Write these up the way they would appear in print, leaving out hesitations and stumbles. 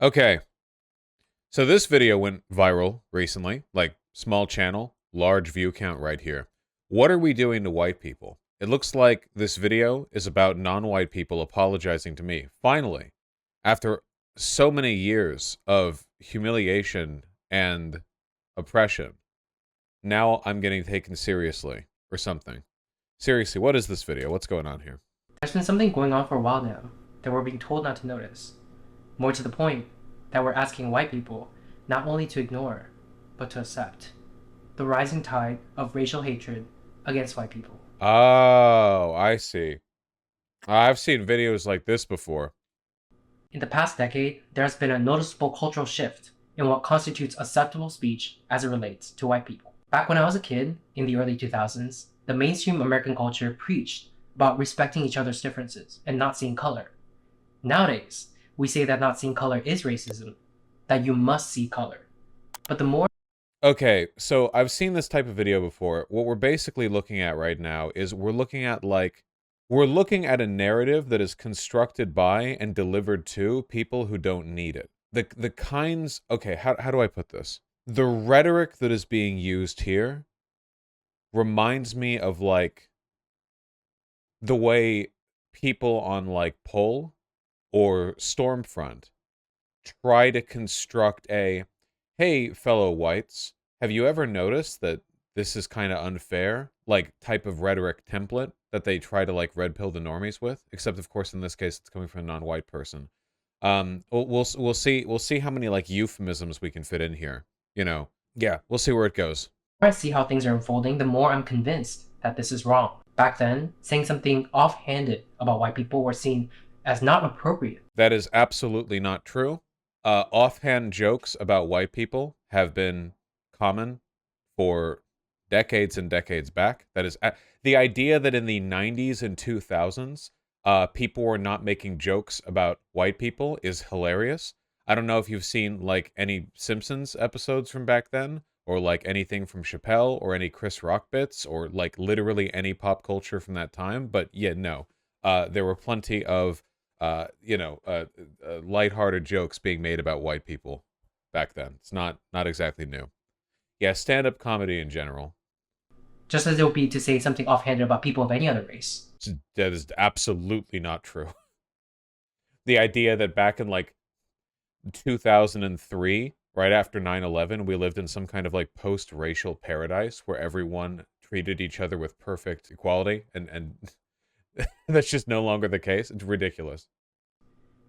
Okay, so this video went viral recently, like small channel, large view count right here. What are we doing to white people? It looks like this video is about non-white people apologizing to me. Finally, after so many years of humiliation and oppression, now I'm getting taken seriously or something. Seriously, what is this video? What's going on here? There's been something going on for a while now that we're being told not to notice. More to the point, that we're asking white people not only to ignore, but to accept. The rising tide of racial hatred against white people. Oh, I see. I've seen videos like this before. In the past decade, there has been a noticeable cultural shift in what constitutes acceptable speech as it relates to white people. Back when I was a kid, in the early 2000s, the mainstream American culture preached about respecting each other's differences and not seeing color. Nowadays, we say that not seeing color is racism, that you must see color. But the more Okay, so I've seen this type of video before. What we're basically looking at right now is we're looking at a narrative that is constructed by and delivered to people who don't need it. The kinds, okay, how do I put this? The rhetoric that is being used here reminds me of like the way people on like Poll or Stormfront try to construct a, hey, fellow whites, have you ever noticed that this is kind of unfair? Like type of rhetoric template that they try to like red pill the normies with, except of course in this case it's coming from a non-white person. We'll see how many like euphemisms we can fit in here. You know, yeah, we'll see where it goes. I see how things are unfolding, the more I'm convinced that this is wrong. Back then, saying something offhanded about white people were seen as not appropriate. That is absolutely not true. Offhand jokes about white people have been common for decades and decades back. That is the idea that in the 90s and 2000s, people were not making jokes about white people is hilarious. I don't know if you've seen like any Simpsons episodes from back then, or like anything from Chappelle, or any Chris Rock bits, or like literally any pop culture from that time. But yeah, no, there were plenty of lighthearted jokes being made about white people back then. It's not exactly new. Yeah, stand-up comedy in general. Just as it would be to say something offhanded about people of any other race. That is absolutely not true. The idea that back in like 2003, right after 9/11, we lived in some kind of like post-racial paradise where everyone treated each other with perfect equality, and that's just no longer the case. It's ridiculous.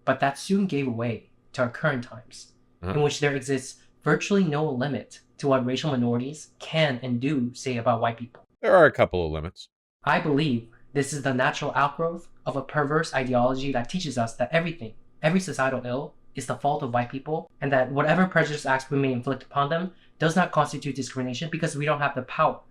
But that soon gave way to our current times, Uh-huh. in which there exists virtually no limit to what racial minorities can and do say about white people. There are a couple of limits. I believe this is the natural outgrowth of a perverse ideology that teaches us that everything, every societal ill, is the fault of white people, and that whatever prejudice acts we may inflict upon them does not constitute discrimination because we don't have the power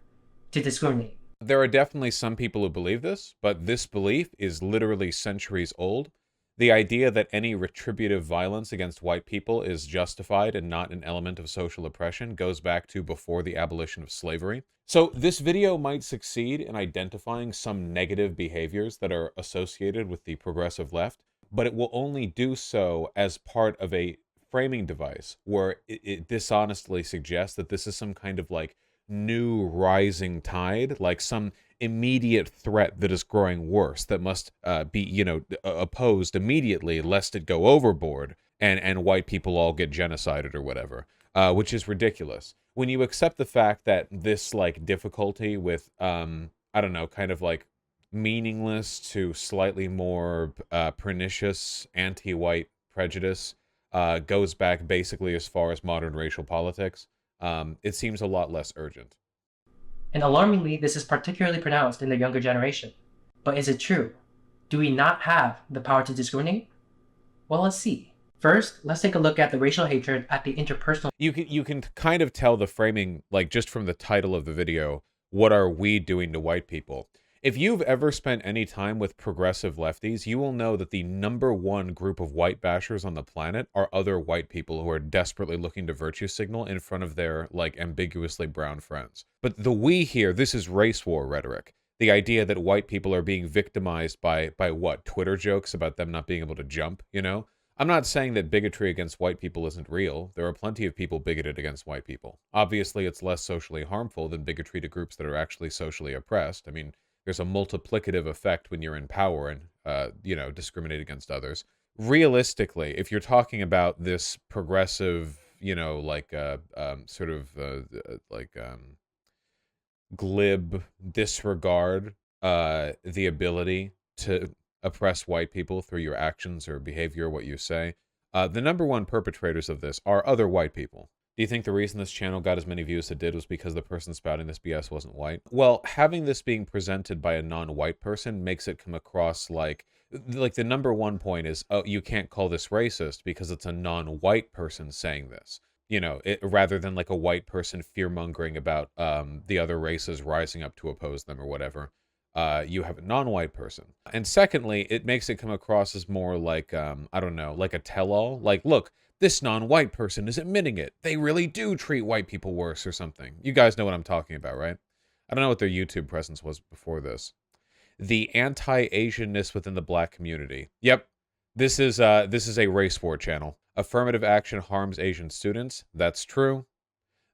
to discriminate. There are definitely some people who believe this, but this belief is literally centuries old. The idea that any retributive violence against white people is justified and not an element of social oppression goes back to before the abolition of slavery. So this video might succeed in identifying some negative behaviors that are associated with the progressive left, but it will only do so as part of a framing device where it dishonestly suggests that this is some kind of like new rising tide, like some immediate threat that is growing worse that must be, opposed immediately lest it go overboard and white people all get genocided or whatever, which is ridiculous. When you accept the fact that this like difficulty with, I don't know, kind of like meaningless to slightly more pernicious anti-white prejudice goes back basically as far as modern racial politics, it seems a lot less urgent. And alarmingly, this is particularly pronounced in the younger generation. But is it true? Do we not have the power to discriminate? Well, let's see. First, let's take a look at the racial hatred at the interpersonal. You can kind of tell the framing, like just from the title of the video, what are we doing to white people? If you've ever spent any time with progressive lefties, you will know that the number one group of white bashers on the planet are other white people who are desperately looking to virtue signal in front of their, like, ambiguously brown friends. But the we here, this is race war rhetoric. The idea that white people are being victimized by what? Twitter jokes about them not being able to jump, you know? I'm not saying that bigotry against white people isn't real. There are plenty of people bigoted against white people. Obviously, it's less socially harmful than bigotry to groups that are actually socially oppressed. I mean, there's a multiplicative effect when you're in power and, discriminate against others. Realistically, if you're talking about this progressive, glib disregard, the ability to oppress white people through your actions or behavior, what you say. The number one perpetrators of this are other white people. Do you think the reason this channel got as many views as it did was because the person spouting this BS wasn't white? Well, having this being presented by a non-white person makes it come across like the number one point is, oh, you can't call this racist because it's a non-white person saying this. Rather than like a white person fear-mongering about the other races rising up to oppose them or whatever. You have a non-white person. And secondly, it makes it come across as more like, I don't know, like a tell-all. Like, look, this non-white person is admitting it. They really do treat white people worse or something. You guys know what I'm talking about, right? I don't know what their YouTube presence was before this. The anti-Asianness within the black community. Yep, this is a race war channel. Affirmative action harms Asian students. That's true.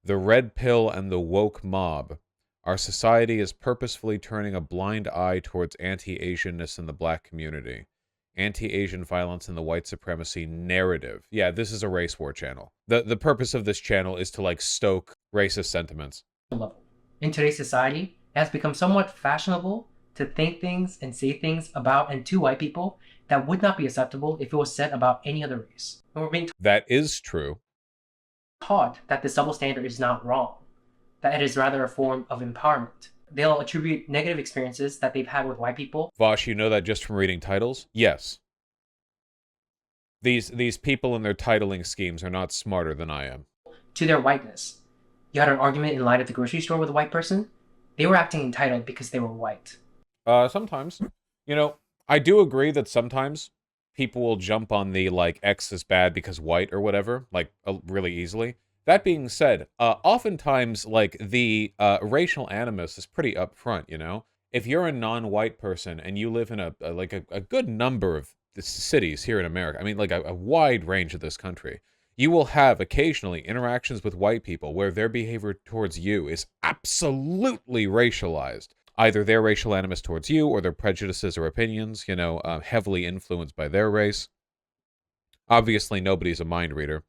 The red pill and the woke mob. Our society is purposefully turning a blind eye towards anti-Asianness in the black community. Anti-Asian violence and the white supremacy narrative. Yeah, this is a race war channel. The purpose of this channel is to like stoke racist sentiments. Level. In today's society, it has become somewhat fashionable to think things and say things about and to white people that would not be acceptable if it was said about any other race. And we're being That is true. taught that this double standard is not wrong, that it is rather a form of empowerment. They'll attribute negative experiences that they've had with white people. Vaush, you know that just from reading titles? Yes. These people and their titling schemes are not smarter than I am. To their whiteness. You had an argument in line at the grocery store with a white person. They were acting entitled because they were white. Sometimes. I do agree that sometimes people will jump on the, like, X is bad because white or whatever, like, really easily. That being said, oftentimes, like, the racial animus is pretty upfront, If you're a non-white person and you live in a good number of cities here in America, I mean, like, a wide range of this country, you will have occasionally interactions with white people where their behavior towards you is absolutely racialized. Either their racial animus towards you or their prejudices or opinions, heavily influenced by their race. Obviously, nobody's a mind reader.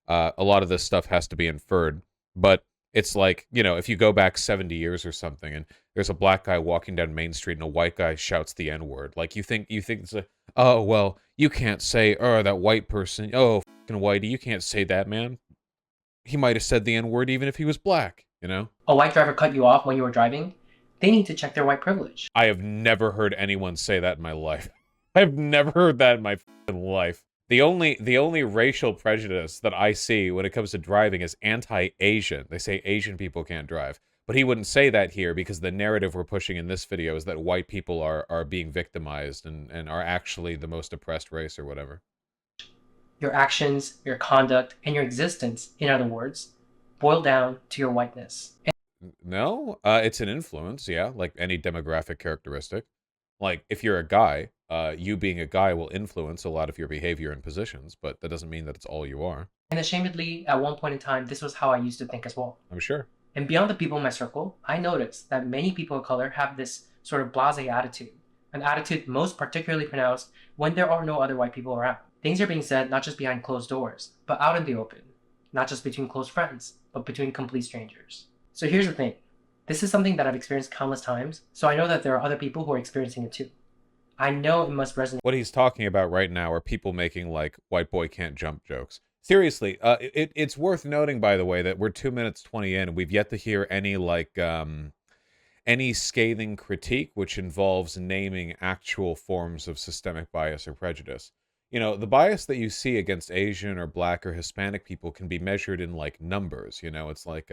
A lot of this stuff has to be inferred, but it's like, if you go back 70 years or something and there's a black guy walking down Main Street and a white guy shouts the N-word, like you think it's oh, well, you can't say, oh, that white person, oh, fucking whitey, you can't say that, man. He might have said the N-word even if he was black, A white driver cut you off when you were driving. They need to check their white privilege. I have never heard anyone say that in my life. I've never heard that in my fucking life. The only racial prejudice that I see when it comes to driving is anti-Asian. They say Asian people can't drive. But he wouldn't say that here because the narrative we're pushing in this video is that white people are being victimized and are actually the most oppressed race or whatever. Your actions, your conduct, and your existence, in other words, boil down to your whiteness. No, it's an influence, yeah, like any demographic characteristic. Like, if you're a guy, you being a guy will influence a lot of your behavior and positions, but that doesn't mean that it's all you are. And ashamedly, at one point in time, this was how I used to think as well. I'm sure. And beyond the people in my circle, I noticed that many people of color have this sort of blasé attitude, an attitude most particularly pronounced when there are no other white people around. Things are being said not just behind closed doors, but out in the open. Not just between close friends, but between complete strangers. So here's the thing. This is something that I've experienced countless times, so I know that there are other people who are experiencing it too. I know it must resonate. What he's talking about right now are people making, like, white boy can't jump jokes. Seriously, it's worth noting, by the way, that we're 2 minutes 20 in, and we've yet to hear any, like, any scathing critique which involves naming actual forms of systemic bias or prejudice. The bias that you see against Asian or black or Hispanic people can be measured in, like, numbers. It's like,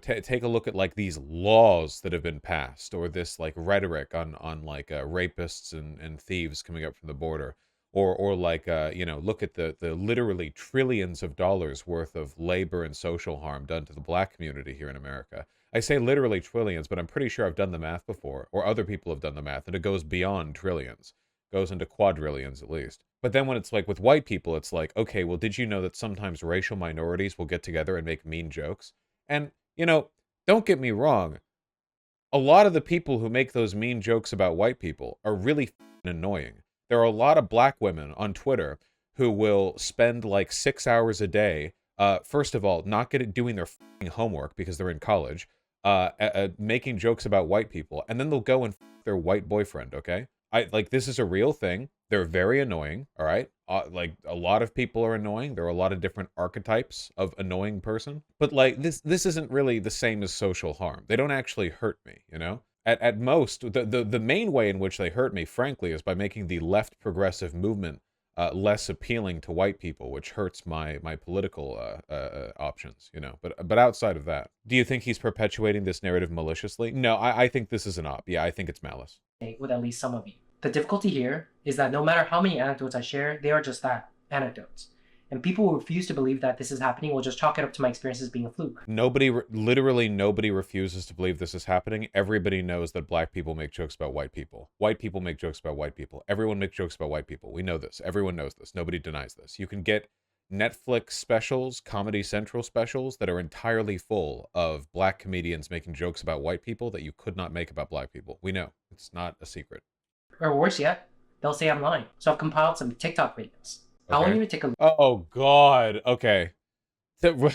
take a look at, like, these laws that have been passed, or this, like, rhetoric on like, rapists and thieves coming up from the border. Or like, look at the literally trillions of dollars worth of labor and social harm done to the black community here in America. I say literally trillions, but I'm pretty sure I've done the math before, or other people have done the math, and it goes beyond trillions. goes into quadrillions at least. But then when it's like with white people, it's like, okay, well, did you know that sometimes racial minorities will get together and make mean jokes? And, you know, don't get me wrong. A lot of the people who make those mean jokes about white people are really annoying. There are a lot of black women on Twitter who will spend like 6 hours a day, first of all, not doing their homework because they're in college, making jokes about white people, and then they'll go and their white boyfriend, okay? This is a real thing. They're very annoying, all right? Like, a lot of people are annoying. There are a lot of different archetypes of annoying person. But, like, this isn't really the same as social harm. They don't actually hurt me, you know? At most, the main way in which they hurt me, frankly, is by making the left progressive movement less appealing to white people, which hurts my political options, you know. But outside of that, do you think he's perpetuating this narrative maliciously? No, I think this is an op. Yeah, I think it's malice. With at least some of you. The difficulty here is that no matter how many anecdotes I share, they are just that, anecdotes. And people who refuse to believe that this is happening will just chalk it up to my experiences being a fluke. Literally nobody refuses to believe this is happening. Everybody knows that black people make jokes about white people. White people make jokes about white people. Everyone makes jokes about white people. We know this. Everyone knows this. Nobody denies this. You can get Netflix specials, Comedy Central specials that are entirely full of black comedians making jokes about white people that you could not make about black people. We know. It's not a secret. Or worse yet, they'll say I'm lying. So I've compiled some TikTok videos. Okay. I want you to take a look. Oh, God. Okay.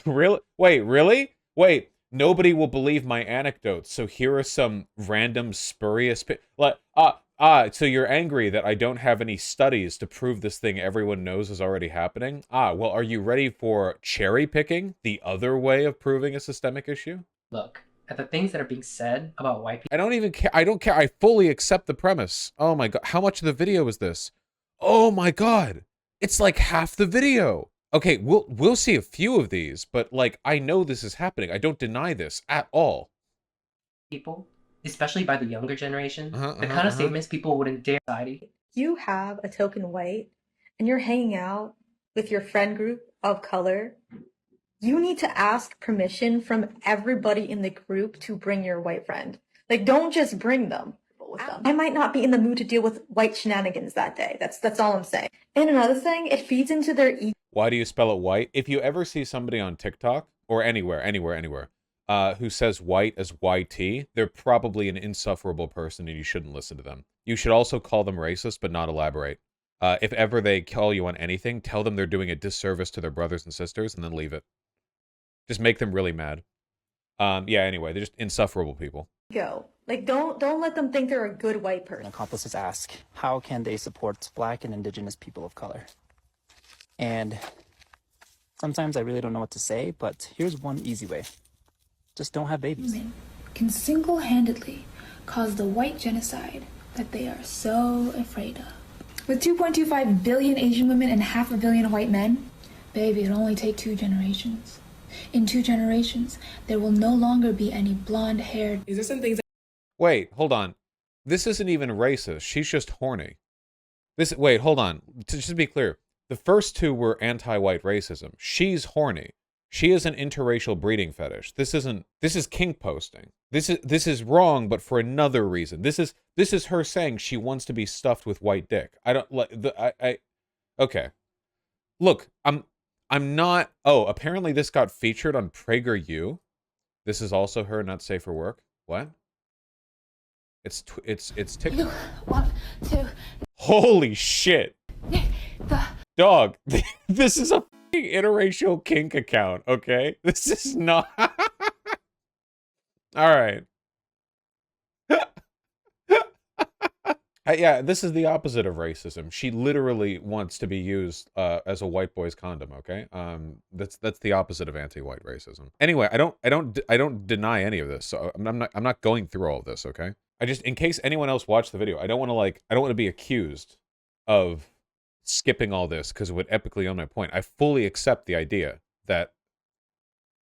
Really? Wait, really? Wait, nobody will believe my anecdotes, so here are some random spurious... so you're angry that I don't have any studies to prove this thing everyone knows is already happening? Well, are you ready for cherry picking, the other way of proving a systemic issue? Look at the things that are being said about white people. I don't even care. I don't care. I fully accept the premise. Oh my God. How much of the video is this? Oh my God. It's like half the video. Okay, we'll see a few of these, but like, I know this is happening. I don't deny this at all. People, especially by the younger generation, the kind of statements people wouldn't dare society. You have a token white and you're hanging out with your friend group of color. You need to ask permission from everybody in the group to bring your white friend. Like, don't just bring them. I might not be in the mood to deal with white shenanigans that day. That's all I'm saying. And another thing, it feeds into their ego. Why do you spell it white? If you ever see somebody on TikTok or anywhere, who says white as YT, they're probably an insufferable person and you shouldn't listen to them. You should also call them racist, but not elaborate. If ever they call you on anything, tell them they're doing a disservice to their brothers and sisters and then leave it. Just make them really mad. Yeah, anyway, they're just insufferable people. Go. Like, don't let them think they're a good white person. Accomplices ask, how can they support black and indigenous people of color? And sometimes I really don't know what to say, but here's one easy way. Just don't have babies. Women can single-handedly cause the white genocide that they are so afraid of. With 2.25 billion Asian women and 500 million white men, baby, it'll only take 2 generations. In 2 generations, there will no longer be any blonde-haired... Is there some things... Wait, hold on. This isn't even racist. She's just horny. Wait, hold on. Just to be clear, the first 2 were anti-white racism. She's horny. She is an interracial breeding fetish. This is kink posting. This is wrong, but for another reason. This is her saying she wants to be stuffed with white dick. I don't like okay. Look, I'm not. Oh, apparently this got featured on PragerU. This is also her not safe for work. What? It's TikTok. 1, 2. Holy shit. The Dog, this is a interracial kink account, okay? This is not... Alright. Yeah, this is the opposite of racism. She literally wants to be used as a white boy's condom, okay? That's the opposite of anti-white racism. Anyway, I don't deny any of this, so I'm not going through all of this, okay? I just, in case anyone else watched the video, I don't want to be accused of skipping all this because it would epically own my point. I fully accept the idea that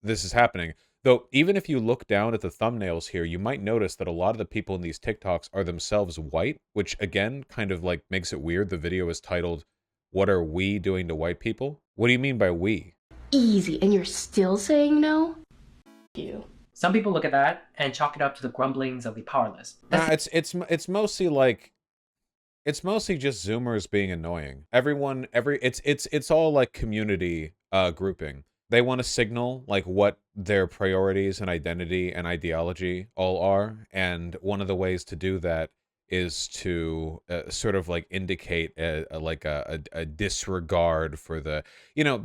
this is happening. Though, even if you look down at the thumbnails here, you might notice that a lot of the people in these TikToks are themselves white, which again, kind of like makes it weird. The video is titled, "What are we doing to white people?" What do you mean by we? Easy, and you're still saying no? You. Some people look at that and chalk it up to the grumblings of the powerless. Nah, it's mostly like, It's mostly just Zoomers being annoying. It's all like community grouping. They want to signal like what their priorities and identity and ideology all are, and one of the ways to do that is to sort of like indicate a disregard for the,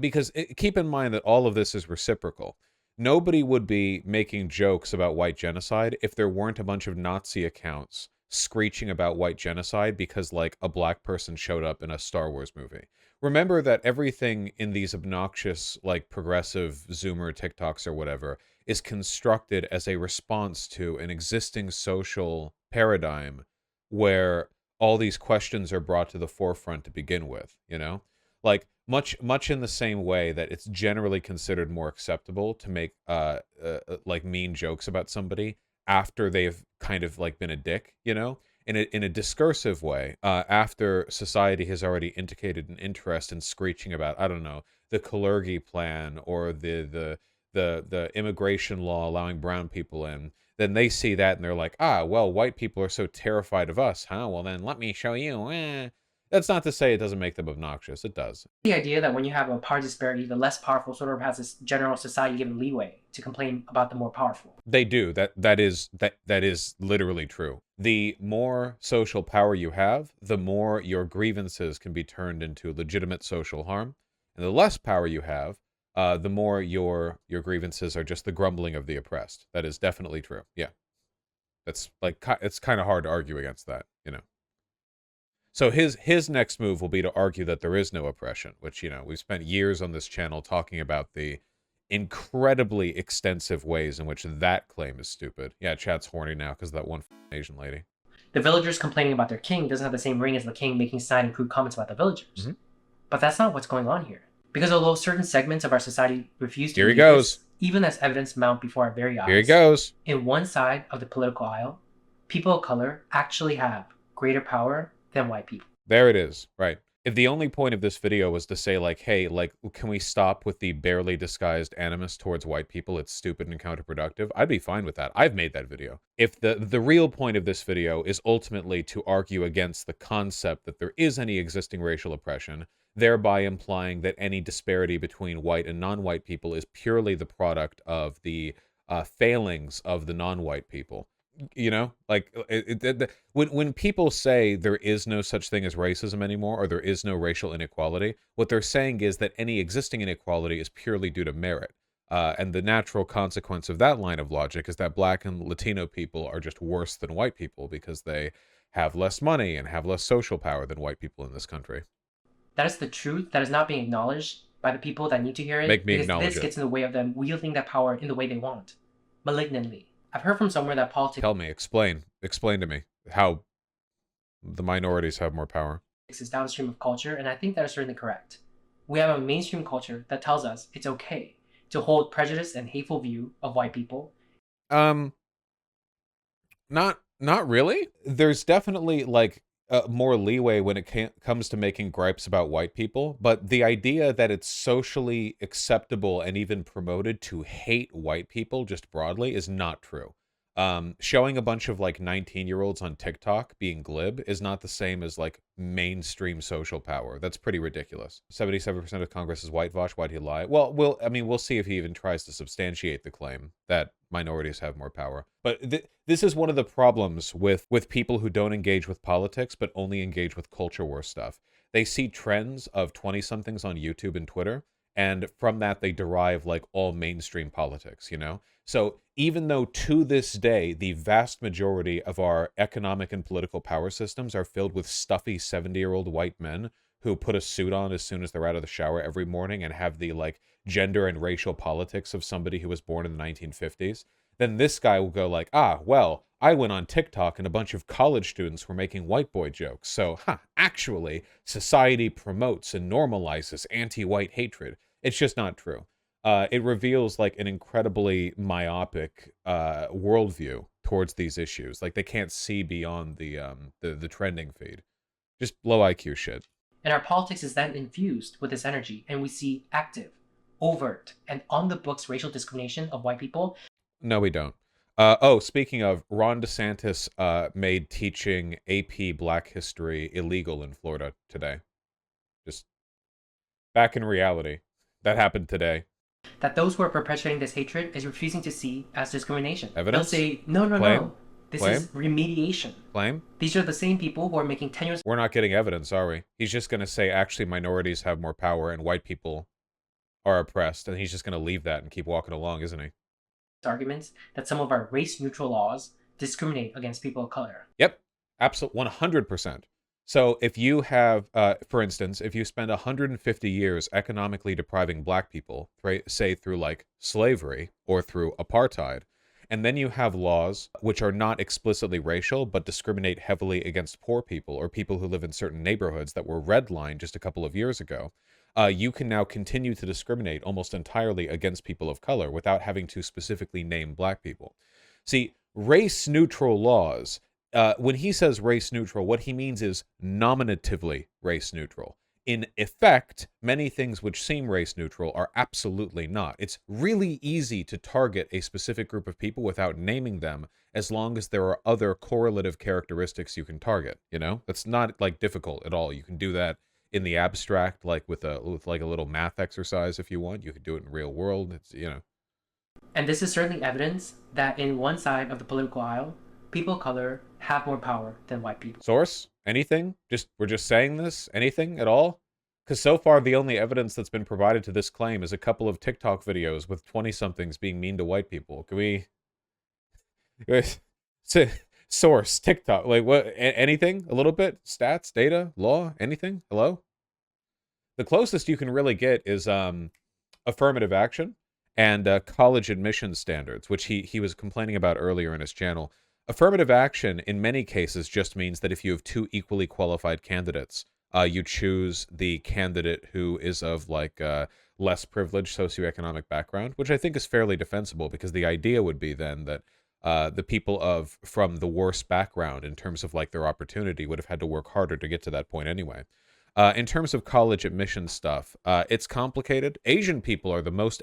because keep in mind that all of this is reciprocal. Nobody would be making jokes about white genocide if there weren't a bunch of Nazi accounts screeching about white genocide because like a black person showed up in a Star Wars movie. Remember that everything in these obnoxious like progressive Zoomer TikToks or whatever is constructed as a response to an existing social paradigm where all these questions are brought to the forefront to begin with, like much in the same way that it's generally considered more acceptable to make like mean jokes about somebody after they've kind of like been a dick, in a discursive way, after society has already indicated an interest in screeching about, I don't know, the Kalergi plan or the immigration law allowing brown people in. Then they see that and they're like, well, white people are so terrified of us, huh? Well, then let me show you. That's not to say it doesn't make them obnoxious. It does. The idea that when you have a power disparity, the less powerful sort of has this general society given leeway to complain about the more powerful. They do. That is literally true. The more social power you have, the more your grievances can be turned into legitimate social harm, and the less power you have, the more your grievances are just the grumbling of the oppressed. That is definitely true. Yeah, that's like it's kind of hard to argue against that, So his next move will be to argue that there is no oppression, which, we've spent years on this channel talking about the incredibly extensive ways in which that claim is stupid. Yeah, chat's horny now because of that one Asian lady. The villagers complaining about their king doesn't have the same ring as the king making snide and crude comments about the villagers. Mm-hmm. But that's not what's going on here. Because although certain segments of our society refuse to Here he believe goes. this, even as evidence mount before our very eyes. Here he goes. In one side of the political aisle, people of color actually have greater power than white people. There it is. Right. If the only point of this video was to say like, hey, like, can we stop with the barely disguised animus towards white people? It's stupid and counterproductive. I'd be fine with that. I've made that video. If the real point of this video is ultimately to argue against the concept that there is any existing racial oppression, thereby implying that any disparity between white and non-white people is purely the product of the failings of the non-white people. Like when people say there is no such thing as racism anymore, or there is no racial inequality, what they're saying is that any existing inequality is purely due to merit. And the natural consequence of that line of logic is that black and Latino people are just worse than white people because they have less money and have less social power than white people in this country. That is the truth that is not being acknowledged by the people that need to hear it. Make me because acknowledge this it. gets in the way of them wielding that power in the way they want, malignantly. I've heard from somewhere that politics. Tell me, explain to me how the minorities have more power. Is downstream of culture, and I think that is certainly correct. We have a mainstream culture that tells us it's okay to hold prejudice and hateful view of white people. Not really. There's definitely like more leeway when it comes to making gripes about white people, but the idea that it's socially acceptable and even promoted to hate white people just broadly is not true. Showing a bunch of like 19-year-olds on TikTok being glib is not the same as like mainstream social power. That's pretty ridiculous. 77% of Congress is white. Vaush, why'd he lie? Well, we'll see if he even tries to substantiate the claim that minorities have more power. But this is one of the problems with people who don't engage with politics, but only engage with culture war stuff. They see trends of 20-somethings on YouTube and Twitter, and from that they derive like all mainstream politics, So even though to this day, the vast majority of our economic and political power systems are filled with stuffy 70-year-old white men who put a suit on as soon as they're out of the shower every morning and have the like gender and racial politics of somebody who was born in the 1950s, then this guy will go like, well, I went on TikTok and a bunch of college students were making white boy jokes. So, actually, society promotes and normalizes anti-white hatred. It's just not true. It reveals like an incredibly myopic worldview towards these issues. Like they can't see beyond the trending feed. Just low IQ shit. And our politics is then infused with this energy, and we see active, overt, and on the books racial discrimination of white people. No, we don't. Oh, speaking of, Ron DeSantis made teaching AP Black History illegal in Florida today. Just back in reality. That happened today. That those who are perpetuating this hatred is refusing to see as discrimination. Evidence? They'll say, no, no, Claim? no. This Claim? is remediation. Claim? These are the same people who are making 10 years We're not getting evidence, are we? He's just going to say, actually, minorities have more power and white people are oppressed, and he's just going to leave that and keep walking along, isn't he? arguments that some of our race-neutral laws discriminate against people of color. Yep, absolutely, 100%. So if you have, for instance, if you spend 150 years economically depriving black people, say through like slavery or through apartheid, and then you have laws which are not explicitly racial but discriminate heavily against poor people or people who live in certain neighborhoods that were redlined just a couple of years ago, you can now continue to discriminate almost entirely against people of color without having to specifically name black people. See, race-neutral laws, when he says race-neutral, what he means is nominatively race-neutral. In effect, many things which seem race-neutral are absolutely not. It's really easy to target a specific group of people without naming them, as long as there are other correlative characteristics you can target, you know? That's not, like, difficult at all. You can do that in the abstract, like with like a little math exercise if you want. You could do it in real world. It's, you know. And this is certainly evidence that in one side of the political aisle, people of color have more power than white people. Source? Anything? We're just saying this? Anything at all? Because so far the only evidence that's been provided to this claim is a couple of TikTok videos with 20-somethings being mean to white people. Can we... Source, TikTok, like what, anything? A little bit? Stats, data, law, anything? Hello? The closest you can really get is affirmative action and college admission standards, which he was complaining about earlier in his channel. Affirmative action in many cases just means that if you have two equally qualified candidates, you choose the candidate who is of like less privileged socioeconomic background, which I think is fairly defensible because the idea would be then that the people from the worst background in terms of like their opportunity would have had to work harder to get to that point anyway. In terms of college admission stuff, it's complicated. Asian people are the most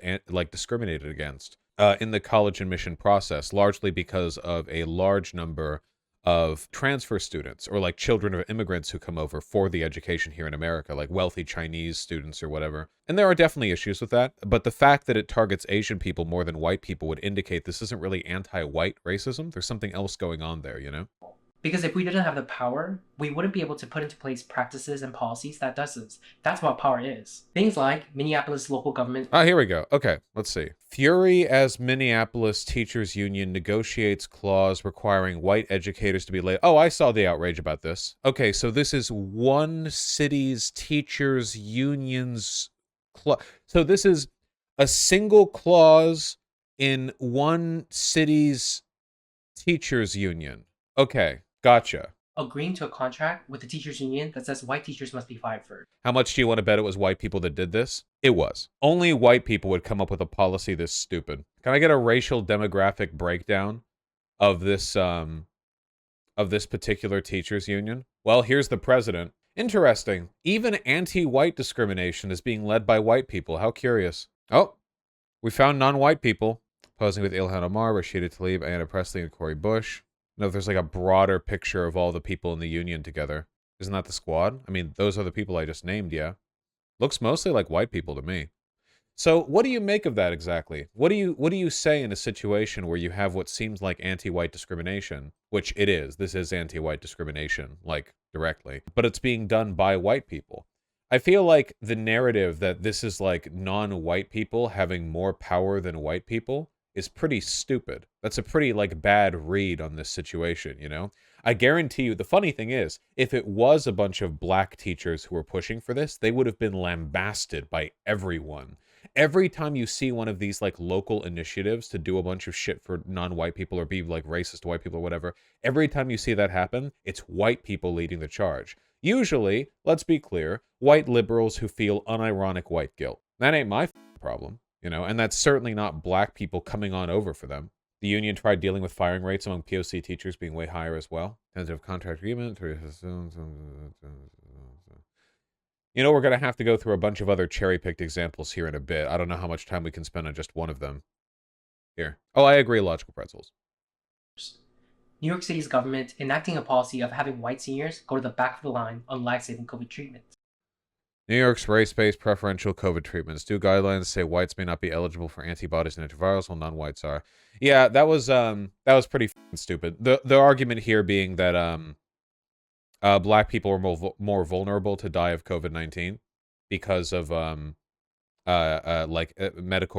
discriminated against in the college admission process, largely because of a large number of transfer students or like children of immigrants who come over for the education here in America, like wealthy Chinese students or whatever. And there are definitely issues with that, but the fact that it targets Asian people more than white people would indicate this isn't really anti-white racism. There's something else going on there, you know? Because if we didn't have the power, we wouldn't be able to put into place practices and policies that does this. That's what power is. Things like Minneapolis local government. Ah, here we go. Okay, let's see. Fury as Minneapolis Teachers Union negotiates clause requiring white educators to be laid. Oh, I saw the outrage about this. Okay, so this is one city's teachers union's clause. So this is a single clause in one city's teachers union. Okay. Gotcha. Agreeing to a contract with the teachers union that says white teachers must be fired first. How much do you want to bet it was white people that did this? It was. Only white people would come up with a policy this stupid. Can I get a racial demographic breakdown of this particular teachers union? Well, here's the president. Interesting. Even anti-white discrimination is being led by white people. How curious. Oh, we found non-white people posing with Ilhan Omar, Rashida Tlaib, Ayanna Pressley, and Cori Bush. No, if there's like a broader picture of all the people in the union together. Isn't that the squad? I mean, those are the people I just named, yeah. Looks mostly like white people to me. So what do you make of that exactly? What do you say in a situation where you have what seems like anti-white discrimination, which it is. This is anti-white discrimination, like directly, but it's being done by white people. I feel like the narrative that this is like non-white people having more power than white people is pretty stupid. That's a pretty like bad read on this situation, you know? I guarantee you, the funny thing is, if it was a bunch of black teachers who were pushing for this, they would have been lambasted by everyone. Every time you see one of these like local initiatives to do a bunch of shit for non-white people or be like racist to white people or whatever, every time you see that happen, it's white people leading the charge. Usually, let's be clear, white liberals who feel unironic white guilt. That ain't my problem. You know, and that's certainly not black people coming on over for them. The union tried dealing with firing rates among POC teachers being way higher as well. Tentative contract agreement. You know, we're going to have to go through a bunch of other cherry-picked examples here in a bit. I don't know how much time we can spend on just one of them. Here. Oh, I agree, logical pretzels. New York City's government enacting a policy of having white seniors go to the back of the line on life-saving COVID treatment. New York's race-based preferential COVID treatments. New guidelines say whites may not be eligible for antibodies and antivirals while non-whites are. Yeah, that was pretty stupid. The argument here being that black people are more vulnerable to die of COVID-19 because of medical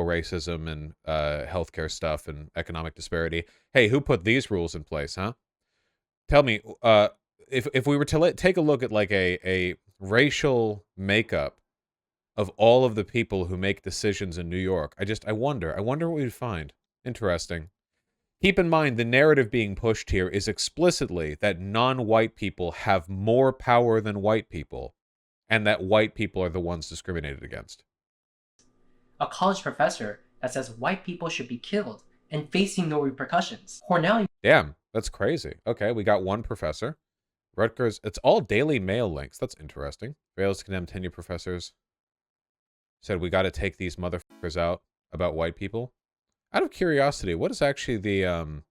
racism and healthcare stuff and economic disparity. Hey, who put these rules in place, huh? Tell me, if we were to take a look at like a racial makeup of all of the people who make decisions in New York, I wonder what we'd find. Interesting. Keep in mind, the narrative being pushed here is explicitly that non-white people have more power than white people, and that white people are the ones discriminated against. A college professor that says white people should be killed and facing no repercussions. Cornell. Damn, that's crazy. Okay, we got one professor. Rutgers, it's all Daily Mail links. That's interesting. Fails to condemn tenured professors. Said we got to take these motherfuckers out about white people. Out of curiosity, what's actually the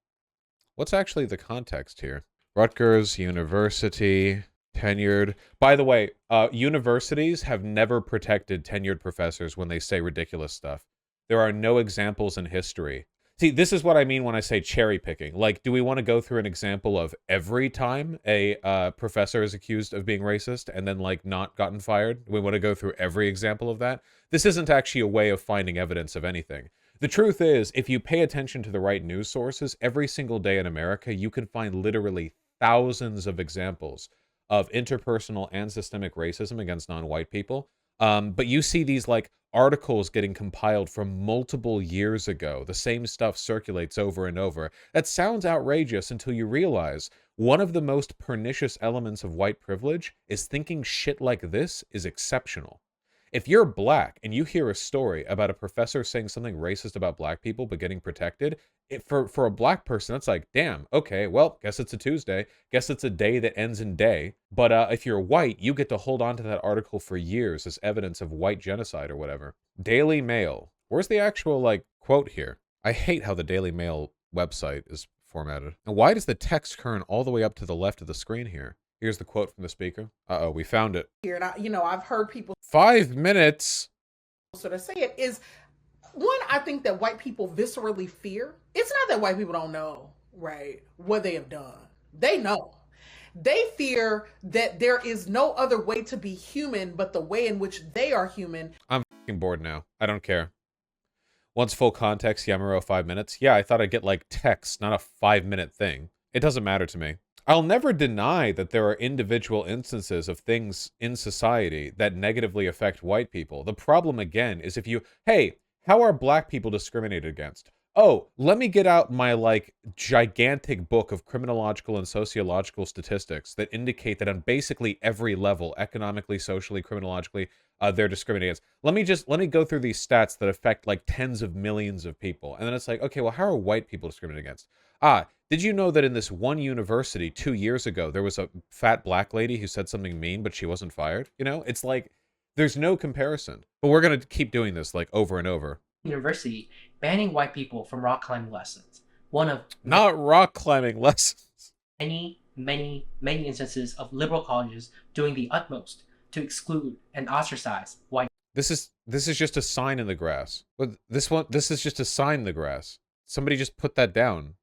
context here? Rutgers University, tenured. By the way, universities have never protected tenured professors when they say ridiculous stuff. There are no examples in history. See, this is what I mean when I say cherry picking. Like, do we want to go through an example of every time a professor is accused of being racist and then, like, not gotten fired? We want to go through every example of that? This isn't actually a way of finding evidence of anything. The truth is, if you pay attention to the right news sources, every single day in America, you can find literally thousands of examples of interpersonal and systemic racism against non-white people. But you see these, like, articles getting compiled from multiple years ago. The same stuff circulates over and over. That sounds outrageous until you realize one of the most pernicious elements of white privilege is thinking shit like this is exceptional. If you're black and you hear a story about a professor saying something racist about black people but getting protected, for a black person, that's like, damn, okay, well, guess it's a Tuesday. Guess it's a day that ends in day. But if you're white, you get to hold on to that article for years as evidence of white genocide or whatever. Daily Mail. Where's the actual, like, quote here? I hate how the Daily Mail website is formatted. And why does the text turn all the way up to the left of the screen here? Here's the quote from the speaker. Uh-oh, we found it. Here, and I've heard people 5 minutes. sort of say it is, one, I think that white people viscerally fear. It's not that white people don't know, right, what they have done. They know. They fear that there is no other way to be human but the way in which they are human. I'm fucking bored now. I don't care. Once full context, Yamaro 5 minutes. Yeah, I thought I'd get, like, text, not a 5-minute thing. It doesn't matter to me. I'll never deny that there are individual instances of things in society that negatively affect white people. The problem, again, is hey, how are black people discriminated against? Oh, let me get out my, like, gigantic book of criminological and sociological statistics that indicate that on basically every level, economically, socially, criminologically, they're discriminated against. Let me go through these stats that affect, like, tens of millions of people. And then it's like, okay, well, how are white people discriminated against? Did you know that in this one university 2 years ago, there was a fat black lady who said something mean, but she wasn't fired? You know, it's like, there's no comparison. But we're going to keep doing this, like, over and over. University banning white people from rock climbing lessons. One of not rock climbing lessons. Many instances of liberal colleges doing the utmost to exclude and ostracize white. This is just a sign in the grass. This is just a sign in the grass. Somebody just put that down.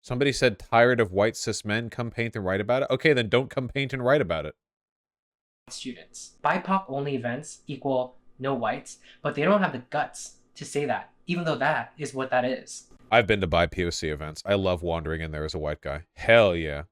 Somebody said, tired of white cis men, come paint and write about it. Okay, then don't come paint and write about it. Students. BIPOC only events equal no whites, but they don't have the guts to say that, even though that is what that is. I've been to BIPOC events. I love wandering in there as a white guy. Hell yeah.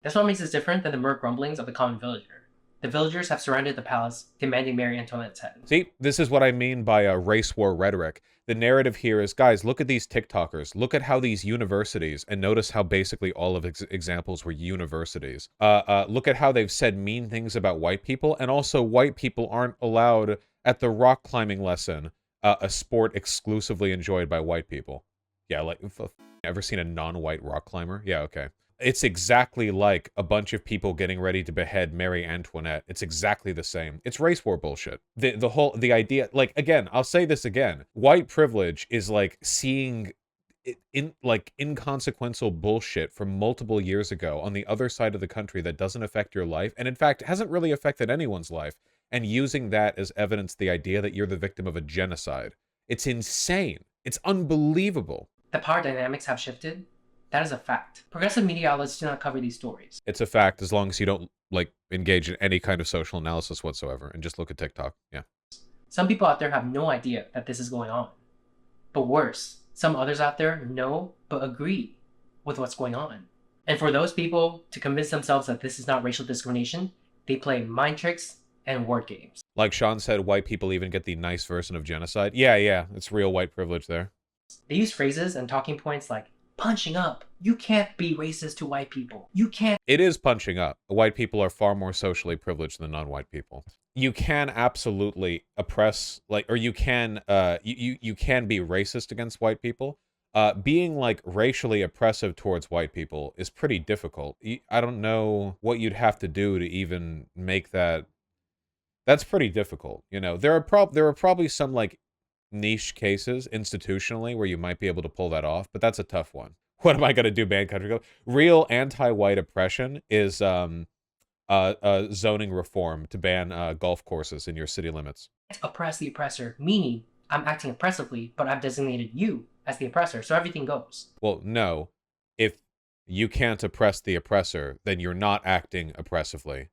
That's what makes us different than the mere grumblings of the common villager. The villagers have surrounded the palace, demanding Marie Antoinette's head. See, this is what I mean by a race war rhetoric. The narrative here is, guys, look at these TikTokers. Look at how these universities, and notice how basically all of examples were universities. Look at how they've said mean things about white people, and also white people aren't allowed at the rock climbing lesson, a sport exclusively enjoyed by white people. Yeah, like, ever seen a non-white rock climber? Yeah, okay. It's exactly like a bunch of people getting ready to behead Marie Antoinette. It's exactly the same. It's race war bullshit. The idea, like, again, I'll say this again. White privilege is like seeing inconsequential bullshit from multiple years ago on the other side of the country that doesn't affect your life, and in fact hasn't really affected anyone's life, and using that as evidence the idea that you're the victim of a genocide. It's insane. It's unbelievable. The power dynamics have shifted. That is a fact. Progressive media outlets do not cover these stories. It's a fact as long as you don't engage in any kind of social analysis whatsoever and just look at TikTok. Yeah. Some people out there have no idea that this is going on. But worse, some others out there know but agree with what's going on. And for those people to convince themselves that this is not racial discrimination, they play mind tricks and word games. Like Sean said, white people even get the nice version of genocide. Yeah, it's real white privilege there. They use phrases and talking points like punching up. You can't be racist to white people. You can't. It is punching up. White people are far more socially privileged than non-white people. You can absolutely oppress, or you can you can be racist against white people. Being racially oppressive towards white people is pretty difficult. I don't know what you'd have to do to even make that. That's pretty difficult. You know, there are probably some niche cases institutionally where you might be able to pull that off, but that's a tough one. What am I going to do, ban country? Real anti-white oppression is zoning reform to ban golf courses in your city limits. Oppress the oppressor, meaning I'm acting oppressively, but I've designated you as the oppressor, so everything goes. Well, no. If you can't oppress the oppressor, then you're not acting oppressively,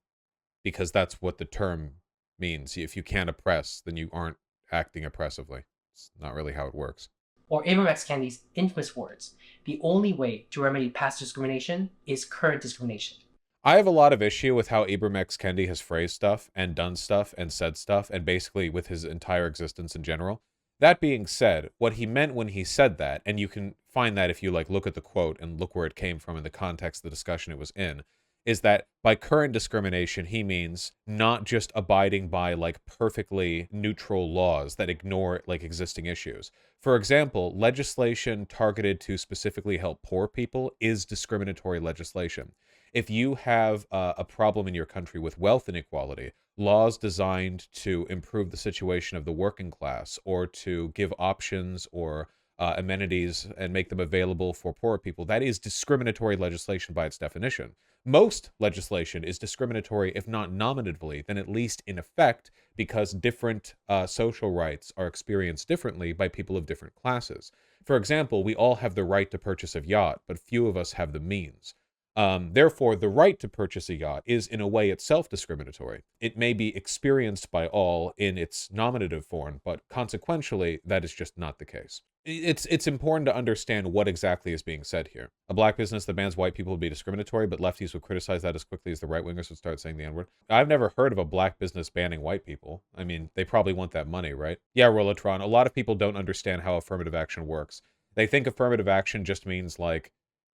because that's what the term means. If you can't oppress, then you aren't acting oppressively. It's not really how it works. Or Ibram X. Kendi's infamous words, the only way to remedy past discrimination is current discrimination. I have a lot of issue with how Ibram X. Kendi has phrased stuff and done stuff and said stuff, and basically with his entire existence in general. That being said, what he meant when he said that, and you can find that if you look at the quote and look where it came from in the context of the discussion it was in, is that by current discrimination, he means not just abiding by perfectly neutral laws that ignore existing issues. For example, legislation targeted to specifically help poor people is discriminatory legislation. If you have a problem in your country with wealth inequality, laws designed to improve the situation of the working class or to give options or amenities and make them available for poor people, that is discriminatory legislation by its definition. Most legislation is discriminatory, if not nominatively, then at least in effect, because different social rights are experienced differently by people of different classes. For example, we all have the right to purchase a yacht, but few of us have the means. Therefore, the right to purchase a yacht is in a way itself discriminatory. It may be experienced by all in its nominative form, but consequentially, that is just not the case. It's important to understand what exactly is being said here. A black business that bans white people would be discriminatory, but lefties would criticize that as quickly as the right-wingers would start saying the N-word. I've never heard of a black business banning white people. I mean, they probably want that money, right? Yeah, Rollatron, a lot of people don't understand how affirmative action works. They think affirmative action just means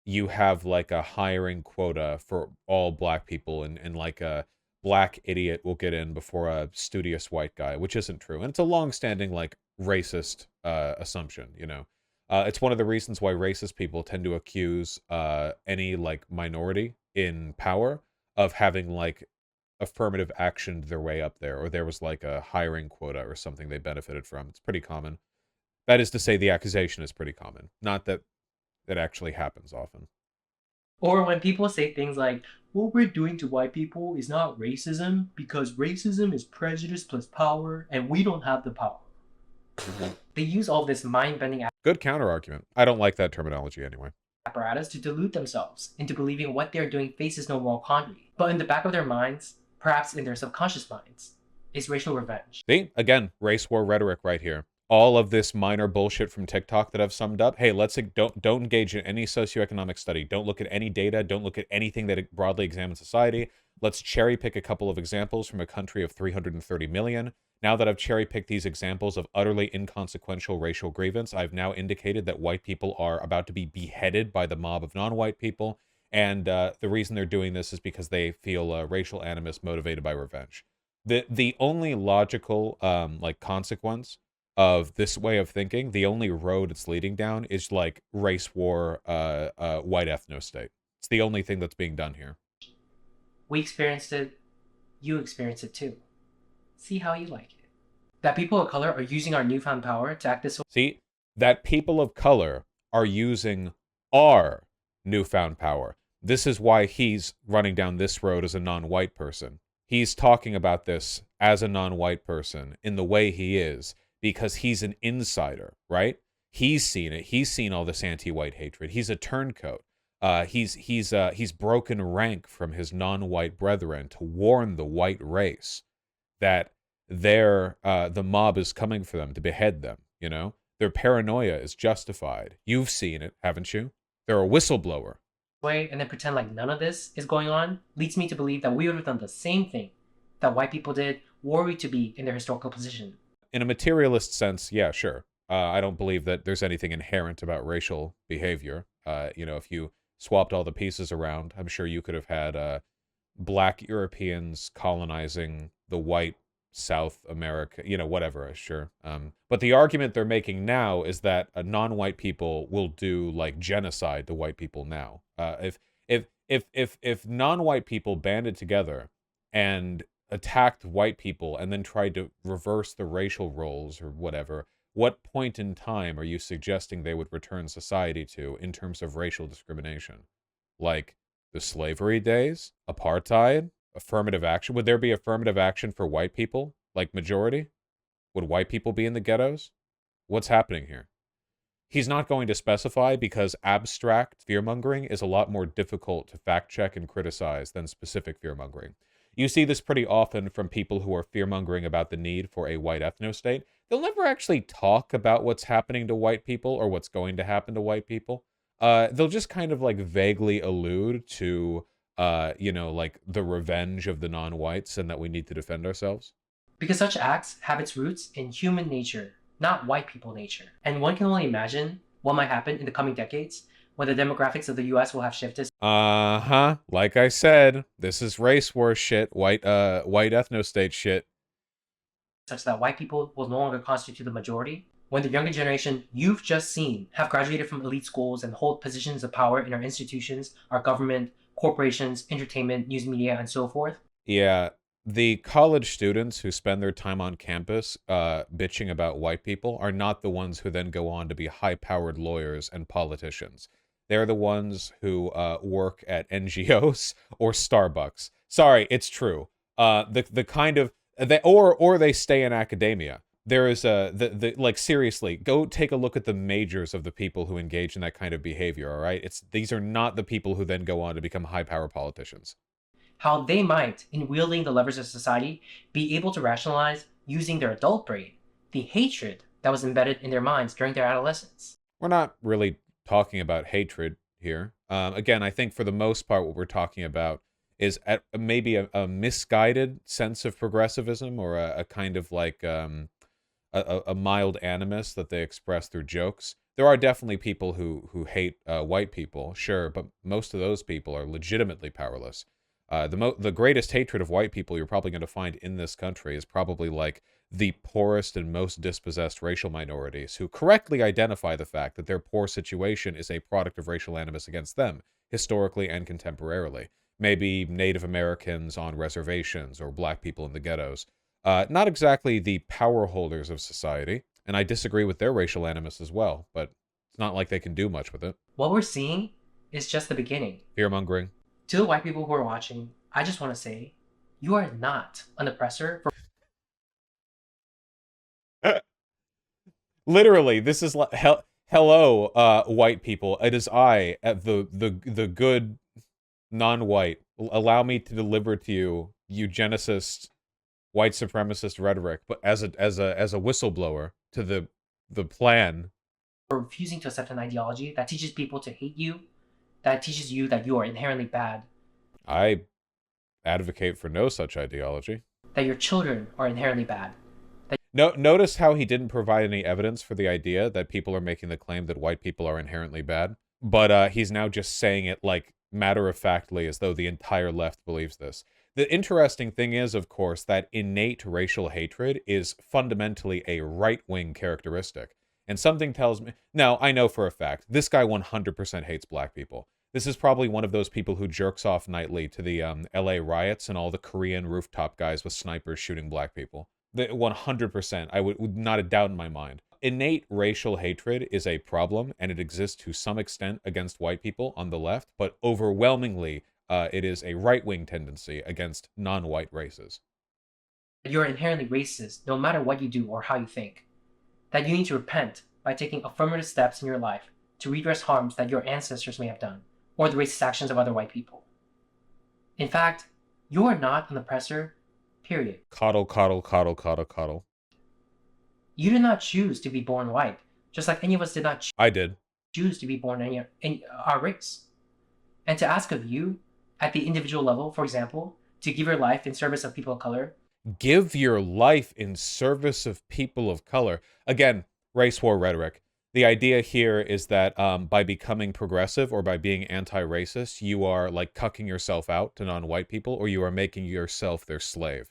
you have a hiring quota for all black people and a black idiot will get in before a studious white guy, which isn't true. And it's a long-standing racist assumption, you know. It's one of the reasons why racist people tend to accuse any minority in power of having affirmative actioned their way up there, or there was a hiring quota or something they benefited from. It's pretty common. That is to say, the accusation is pretty common. Not that that actually happens often. Or when people say things like, what we're doing to white people is not racism because racism is prejudice plus power and we don't have the power. They use all this mind-bending good counter-argument. I don't like that terminology anyway. Apparatus to delude themselves into believing what they're doing faces no moral quandary. But in the back of their minds, perhaps in their subconscious minds, is racial revenge. See, again, race war rhetoric right here. All of this minor bullshit from TikTok that I've summed up. Hey, don't engage in any socioeconomic study. Don't look at any data. Don't look at anything that broadly examines society. Let's cherry pick a couple of examples from a country of 330 million. Now that I've cherry picked these examples of utterly inconsequential racial grievance, I've now indicated that white people are about to be beheaded by the mob of non-white people. And the reason they're doing this is because they feel racial animus motivated by revenge. The only logical consequence of this way of thinking, the only road it's leading down is race war, white ethno-state. It's the only thing that's being done here. We experienced it. You experienced it too. See how you like it. That people of color are using our newfound power to act this way. See, that people of color are using our newfound power. This is why he's running down this road as a non-white person. He's talking about this as a non-white person in the way he is because he's an insider, right? He's seen it. He's seen all this anti-white hatred. He's a turncoat. He's broken rank from his non-white brethren to warn the white race that the mob is coming for them to behead them. You know, their paranoia is justified. You've seen it, haven't you? They're a whistleblower. Way and then pretend like none of this is going on leads me to believe that we would have done the same thing that white people did were we to be in their historical position. In a materialist sense, yeah, sure. I don't believe that there's anything inherent about racial behavior. You know, if you swapped all the pieces around, I'm sure you could have had black Europeans colonizing the white South America, you know, whatever, sure. But the argument they're making now is that non-white people will do like genocide to white people now. If non-white people banded together and attacked white people and then tried to reverse the racial roles or whatever, what point in time are you suggesting they would return society to in terms of racial discrimination? Like the slavery days? Apartheid? Affirmative action? Would there be affirmative action for white people? Like majority? Would white people be in the ghettos? What's happening here? He's not going to specify because abstract fear-mongering is a lot more difficult to fact-check and criticize than specific fear-mongering. You see this pretty often from people who are fear-mongering about the need for a white ethno-state. They'll never actually talk about what's happening to white people or what's going to happen to white people. They'll just kind of like vaguely allude to, you know, like the revenge of the non-whites and that we need to defend ourselves. Because such acts have its roots in human nature, not white people nature. And one can only imagine what might happen in the coming decades when the demographics of the US will have shifted. Like I said, this is race war shit, white ethno-state shit. Such that white people will no longer constitute the majority. When the younger generation you've just seen have graduated from elite schools and hold positions of power in our institutions, our government, corporations, entertainment, news media, and so forth. Yeah, the college students who spend their time on campus bitching about white people are not the ones who then go on to be high-powered lawyers and politicians. They're the ones who work at NGOs or Starbucks. Sorry, it's true. The kind of or they stay in academia. There is like seriously, go take a look at the majors of the people who engage in that kind of behavior. All right, these are not the people who then go on to become high-power politicians. How they might, in wielding the levers of society, be able to rationalize using their adult brain the hatred that was embedded in their minds during their adolescence. We're not really talking about hatred here. Again, I think for the most part, what we're talking about is maybe a misguided sense of progressivism or a kind of like a mild animus that they express through jokes. There are definitely people who hate white people, sure, but most of those people are legitimately powerless. The greatest hatred of white people you're probably going to find in this country is probably like the poorest and most dispossessed racial minorities who correctly identify the fact that their poor situation is a product of racial animus against them, historically and contemporarily. Maybe Native Americans on reservations or black people in the ghettos. Not exactly the power holders of society, and I disagree with their racial animus as well, but it's not like they can do much with it. What we're seeing is just the beginning. Fear-mongering. To the white people who are watching, I just want to say, you are not an oppressor. Literally, this is like, hello, white people. It is I, the good non-white. Allow me to deliver to you eugenicist, white supremacist rhetoric, but as a whistleblower to the plan. For refusing to accept an ideology that teaches people to hate you, that teaches you that you are inherently bad. I advocate for no such ideology. That your children are inherently bad. No, notice how he didn't provide any evidence for the idea that people are making the claim that white people are inherently bad. But he's now just saying it like matter-of-factly as though the entire left believes this. The interesting thing is, of course, that innate racial hatred is fundamentally a right-wing characteristic. And something tells me... Now, I know for a fact, this guy 100% hates black people. This is probably one of those people who jerks off nightly to the LA riots and all the Korean rooftop guys with snipers shooting black people. 100%. I would not a doubt in my mind. innate racial hatred is a problem, and it exists to some extent against white people on the left, but overwhelmingly, it is a right-wing tendency against non-white races. You're inherently racist no matter what you do or how you think. That you need to repent by taking affirmative steps in your life to redress harms that your ancestors may have done, or the racist actions of other white people. In fact, you are not an oppressor, period. Coddle, coddle, coddle, coddle, coddle. You did not choose to be born white, just like any of us did not I did. choose to be born in our race. And to ask of you, at the individual level, for example, to give your life in service of people of color. Give your life in service of people of color. Again, race war rhetoric. The idea here is that by becoming progressive or by being anti-racist, you are like cucking yourself out to non-white people, or you are making yourself their slave.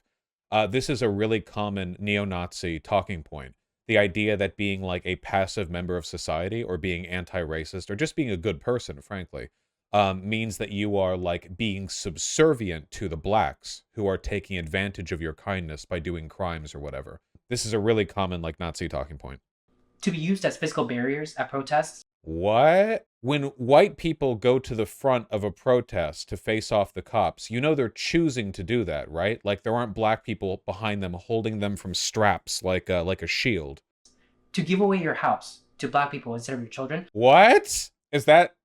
This is a really common neo-Nazi talking point. The idea that being like a passive member of society or being anti-racist or just being a good person, frankly, means that you are like being subservient to the blacks who are taking advantage of your kindness by doing crimes or whatever. This is a really common like Nazi talking point. To be used as physical barriers at protests. What? When white people go to the front of a protest to face off the cops, you know they're choosing to do that, right? Like there aren't black people behind them holding them from straps like a shield. To give away your house to black people instead of your children. What? Is that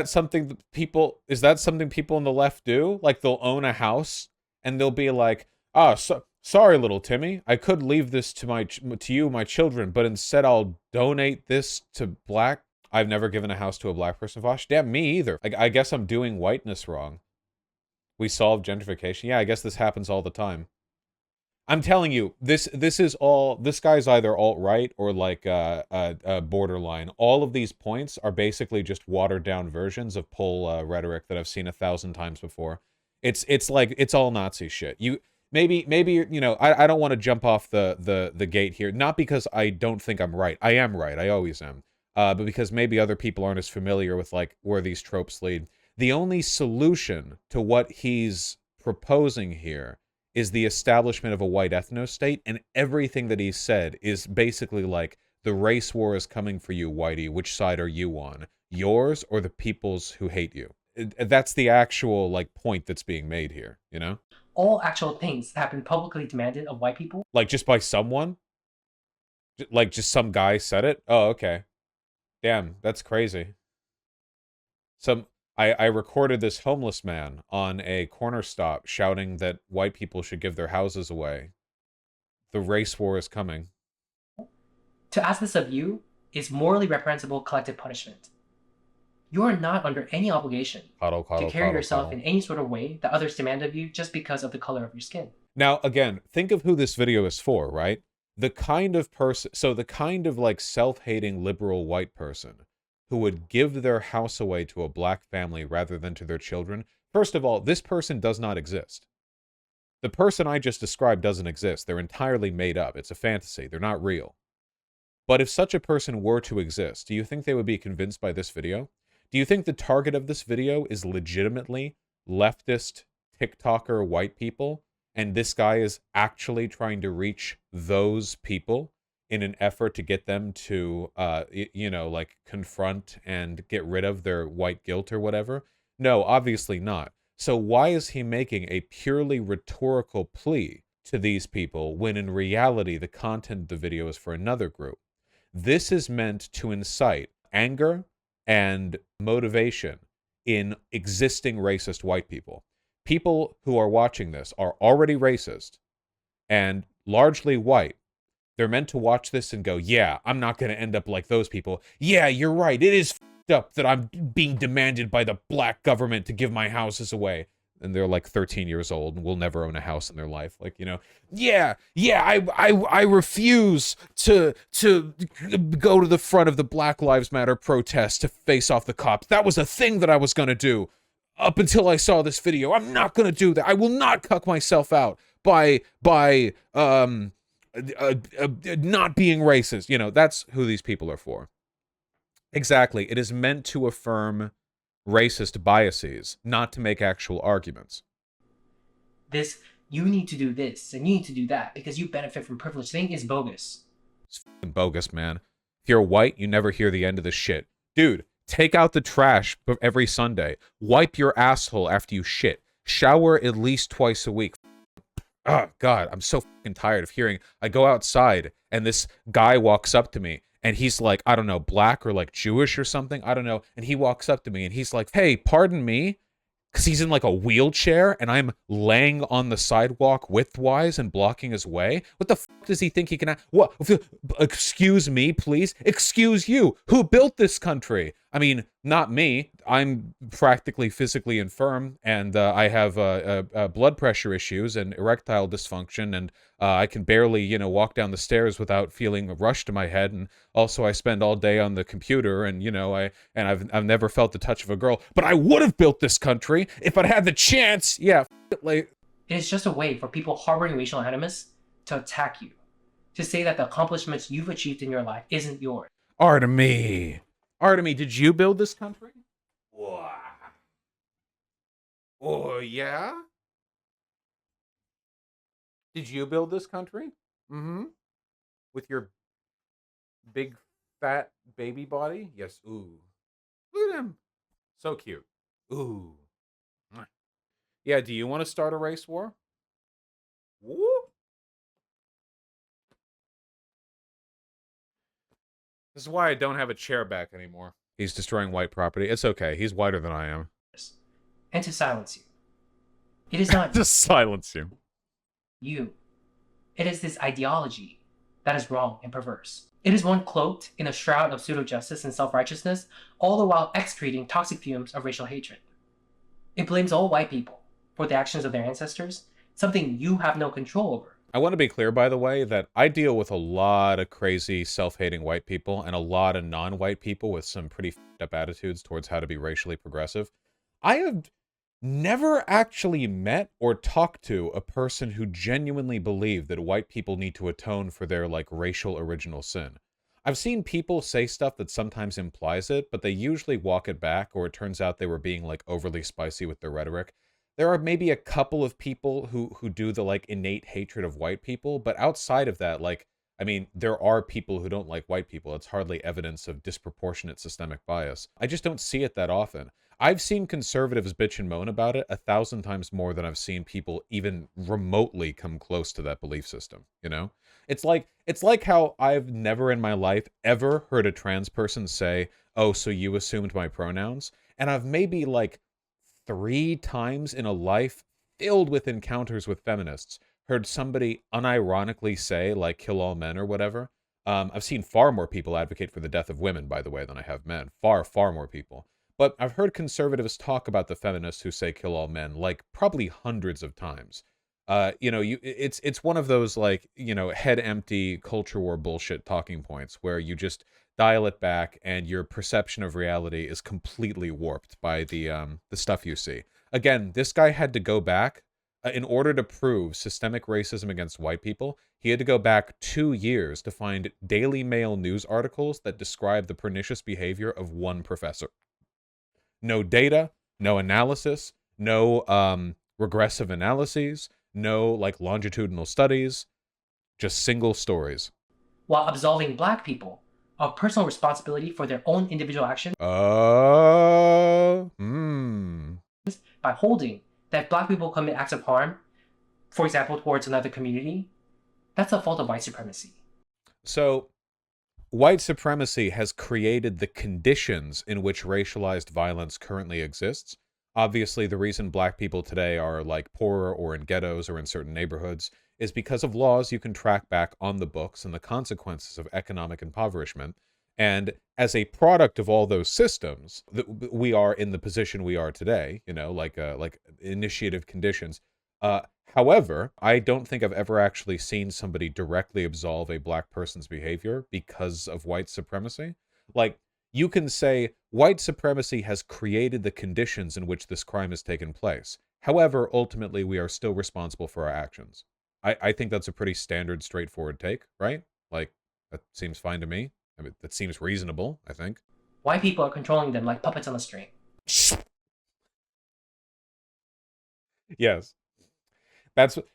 something that people on the left do? Like they'll own a house and they'll be like, "Oh, sorry, little Timmy. I could leave this to you, my children, but instead I'll donate this to black." I've never given a house to a black person, Vaush. Damn, me either. I guess I'm doing whiteness wrong. We solved gentrification. Yeah, I guess this happens all the time. I'm telling you, this guy's either alt-right or like borderline. All of these points are basically just watered-down versions of poll rhetoric that I've seen 1,000 times before. It's like it's all Nazi shit. Maybe you know, I don't want to jump off the gate here, not because I don't think I'm right. I am right. I always am. But because maybe other people aren't as familiar with like where these tropes lead. The only solution to what he's proposing here is the establishment of a white ethno-state, and everything that he said is basically like, the race war is coming for you, whitey. Which side are you on? Yours or the people's who hate you? That's the actual like point that's being made here, you know? All actual things that have been publicly demanded of white people. Like just by someone? Like just some guy said it? Oh, okay. Damn, that's crazy. I recorded this homeless man on a corner stop shouting that white people should give their houses away. The race war is coming. To ask this of you is morally reprehensible collective punishment. You are not under any obligation to carry yourself in any sort of way that others demand of you just because of the color of your skin. Now, again, think of who this video is for, right? The kind of person, so the kind of like self-hating liberal white person who would give their house away to a black family rather than to their children. First of all, this person does not exist. The person I just described doesn't exist. They're entirely made up. It's a fantasy. They're not real. But if such a person were to exist, do you think they would be convinced by this video? Do you think the target of this video is legitimately leftist TikToker white people, and this guy is actually trying to reach those people in an effort to get them to, you know, like confront and get rid of their white guilt or whatever? No, obviously not. So why is he making a purely rhetorical plea to these people when in reality the content of the video is for another group? This is meant to incite anger and motivation in existing racist white people. People who are watching this are already racist and largely white. They're meant to watch this and go, yeah, I'm not going to end up like those people. Yeah, you're right. It is f***ed up that I'm being demanded by the black government to give my houses away. And they're like 13 years old and will never own a house in their life. Like, you know, yeah, I refuse to go to the front of the Black Lives Matter protest to face off the cops. That was a thing that I was going to do up until I saw this video. I'm not going to do that. I will not cuck myself out by not being racist. You know, that's who these people are for. Exactly. It is meant to affirm racist biases, not to make actual arguments. This, you need to do this and you need to do that because you benefit from privilege thing is bogus. It's fucking bogus, man. If you're white, you never hear the end of the shit. Dude, take out the trash every Sunday. Wipe your asshole after you shit. Shower at least twice a week. Oh, God, I'm so fucking tired of hearing. I go outside, and this guy walks up to me, and he's like, I don't know, black or like Jewish or something. I don't know. And he walks up to me, and he's like, hey, pardon me. Because he's in like a wheelchair and I'm laying on the sidewalk widthwise and blocking his way. What the fuck does he think he can... What? Excuse me, please? Excuse you. Who built this country? I mean, not me. I'm practically physically infirm and I have blood pressure issues and erectile dysfunction and I can barely, you know, walk down the stairs without feeling a rush to my head. And also I spend all day on the computer and, you know, I've never felt the touch of a girl, but I would have built this country if I'd had the chance. Yeah, like... It is just a way for people harboring racial animus to attack you, to say that the accomplishments you've achieved in your life isn't yours. Artemy, did you build this country? Wow. Oh, yeah? Did you build this country? Mm-hmm. With your big, fat baby body? Yes, ooh. Look at him. So cute. Ooh. Yeah, do you want to start a race war? Woo. This is why I don't have a chair back anymore. He's destroying white property. It's okay. He's whiter than I am. And to silence you. It is not to silence you. You. It is this ideology that is wrong and perverse. It is one cloaked in a shroud of pseudo-justice and self-righteousness, all the while excreting toxic fumes of racial hatred. It blames all white people for the actions of their ancestors, something you have no control over. I want to be clear, by the way, that I deal with a lot of crazy self-hating white people and a lot of non-white people with some pretty f***ed up attitudes towards how to be racially progressive. I have never actually met or talked to a person who genuinely believed that white people need to atone for their, like, racial original sin. I've seen people say stuff that sometimes implies it, but they usually walk it back, or it turns out they were being, like, overly spicy with their rhetoric. There are maybe a couple of people who do the, like, innate hatred of white people, but outside of that, like, I mean, there are people who don't like white people. It's hardly evidence of disproportionate systemic bias. I just don't see it that often. I've seen conservatives bitch and moan about it 1,000 times more than I've seen people even remotely come close to that belief system, you know? It's like how I've never in my life ever heard a trans person say, "Oh, so you assumed my pronouns?" And I've maybe like 3 times in a life filled with encounters with feminists heard somebody unironically say, like, "kill all men" or whatever. I've seen far more people advocate for the death of women, by the way, than I have men. Far, far more people. But I've heard conservatives talk about the feminists who say kill all men, like, probably hundreds of times. You know, it's one of those, like, you know, head empty culture war bullshit talking points where you just dial it back and your perception of reality is completely warped by the stuff you see. Again, this guy had to go back in order to prove systemic racism against white people. He had to go back 2 years to find Daily Mail news articles that describe the pernicious behavior of one professor. No data, no analysis, no regressive analyses, no, like, longitudinal studies, just single stories. While absolving black people of personal responsibility for their own individual actions by holding that if black people commit acts of harm, for example, towards another community, that's a fault of white supremacy. So, white supremacy has created the conditions in which racialized violence currently exists. Obviously, the reason black people today are, like, poorer or in ghettos or in certain neighborhoods is because of laws you can track back on the books and the consequences of economic impoverishment. And as a product of all those systems, we are in the position we are today, you know, like initiative conditions. However, I don't think I've ever actually seen somebody directly absolve a black person's behavior because of white supremacy. Like, you can say white supremacy has created the conditions in which this crime has taken place. However, ultimately, we are still responsible for our actions. I think that's a pretty standard, straightforward take, right? Like, that seems fine to me. I mean, that seems reasonable, I think. White people are controlling them like puppets on a string. Yes.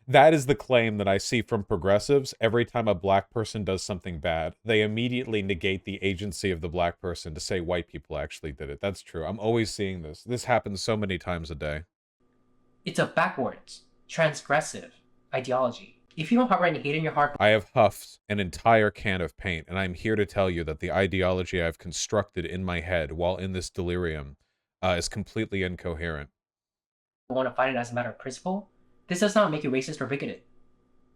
That is the claim that I see from progressives every time a black person does something bad. They immediately negate the agency of the black person to say white people actually did it. That's true. I'm always seeing this. This happens so many times a day. It's a backwards, transgressive ideology. If you don't outright hate in your heart, I have huffed an entire can of paint, and I'm here to tell you that the ideology I've constructed in my head while in this delirium is completely incoherent. want to fight it as a matter of principle, this does not make you racist or bigoted.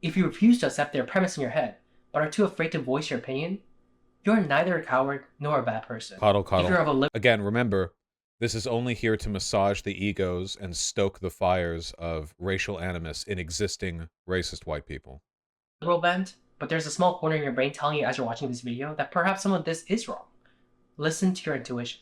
If you refuse to accept their premise in your head, but are too afraid to voice your opinion, you're neither a coward nor a bad person. Coddle, If you're coddle. of a Again, remember, this is only here to massage the egos and stoke the fires of racial animus in existing racist white people. liberal bent, but there's a small corner in your brain telling you as you're watching this video that perhaps some of this is wrong. Listen to your intuition.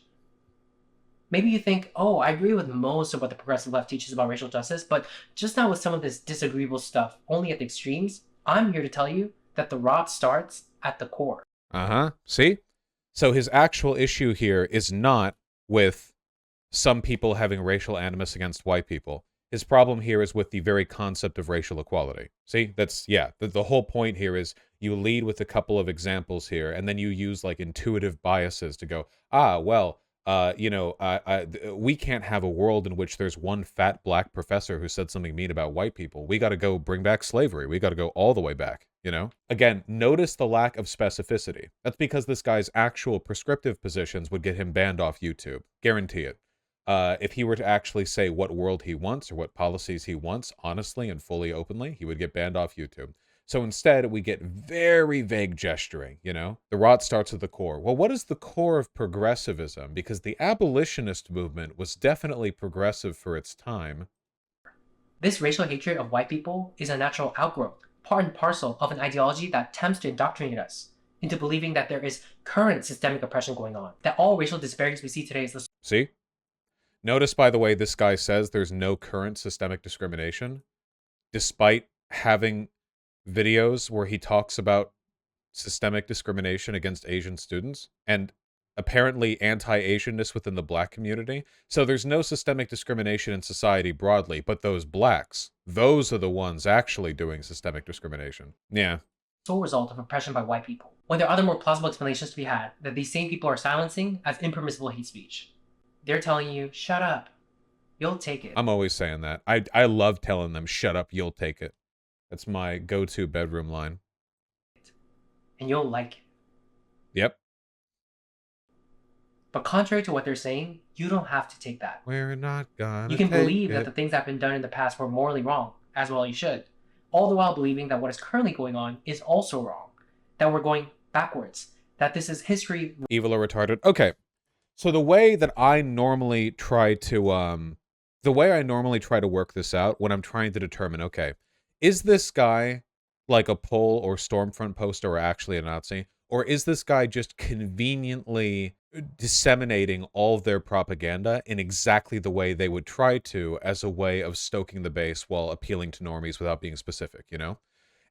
Maybe you think, oh, I agree with most of what the progressive left teaches about racial justice, but just not with some of this disagreeable stuff, only at the extremes. I'm here to tell you that the rot starts at the core. See? So his actual issue here is not with some people having racial animus against white people. His problem here is with the very concept of racial equality. See? That's, yeah, the whole point here is you lead with a couple of examples here, and then you use, like, intuitive biases to go, we can't have a world in which there's one fat black professor who said something mean about white people. We got to go bring back slavery. We got to go all the way back, you know? Again, notice the lack of specificity. That's because this guy's actual prescriptive positions would get him banned off YouTube. Guarantee it. If he were to actually say what world he wants or what policies he wants, honestly and fully openly, he would get banned off YouTube. So instead, we get very vague gesturing, you know? The rot starts at the core. Well, what is the core of progressivism? Because the abolitionist movement was definitely progressive for its time. This racial hatred of white people is a natural outgrowth, part and parcel of an ideology that attempts to indoctrinate us into believing that there is current systemic oppression going on, that all racial disparities we see today is the... See? Notice, by the way, this guy says there's no current systemic discrimination, despite having videos where he talks about systemic discrimination against Asian students and apparently anti-Asianness within the black community. So there's no systemic discrimination in society broadly, but those blacks, those are the ones actually doing systemic discrimination. Yeah. sole result of oppression by white people, when there are other more plausible explanations to be had that these same people are silencing as impermissible hate speech. They're telling you, shut up. You'll take it. I'm always saying that. I love telling them, shut up, you'll take it. That's my go-to bedroom line. And you'll like it. Yep. But contrary to what they're saying, you don't have to take that. We're not gonna You can take believe it. that the things that have been done in the past were morally wrong, as well you should. All the while believing that what is currently going on is also wrong. That we're going backwards. That this is history. Evil or retarded. Okay. So the way that I normally try to work this out when I'm trying to determine, okay, is this guy like a poll or Stormfront poster or actually a Nazi? Or is this guy just conveniently disseminating all of their propaganda in exactly the way they would try to as a way of stoking the base while appealing to normies without being specific, you know?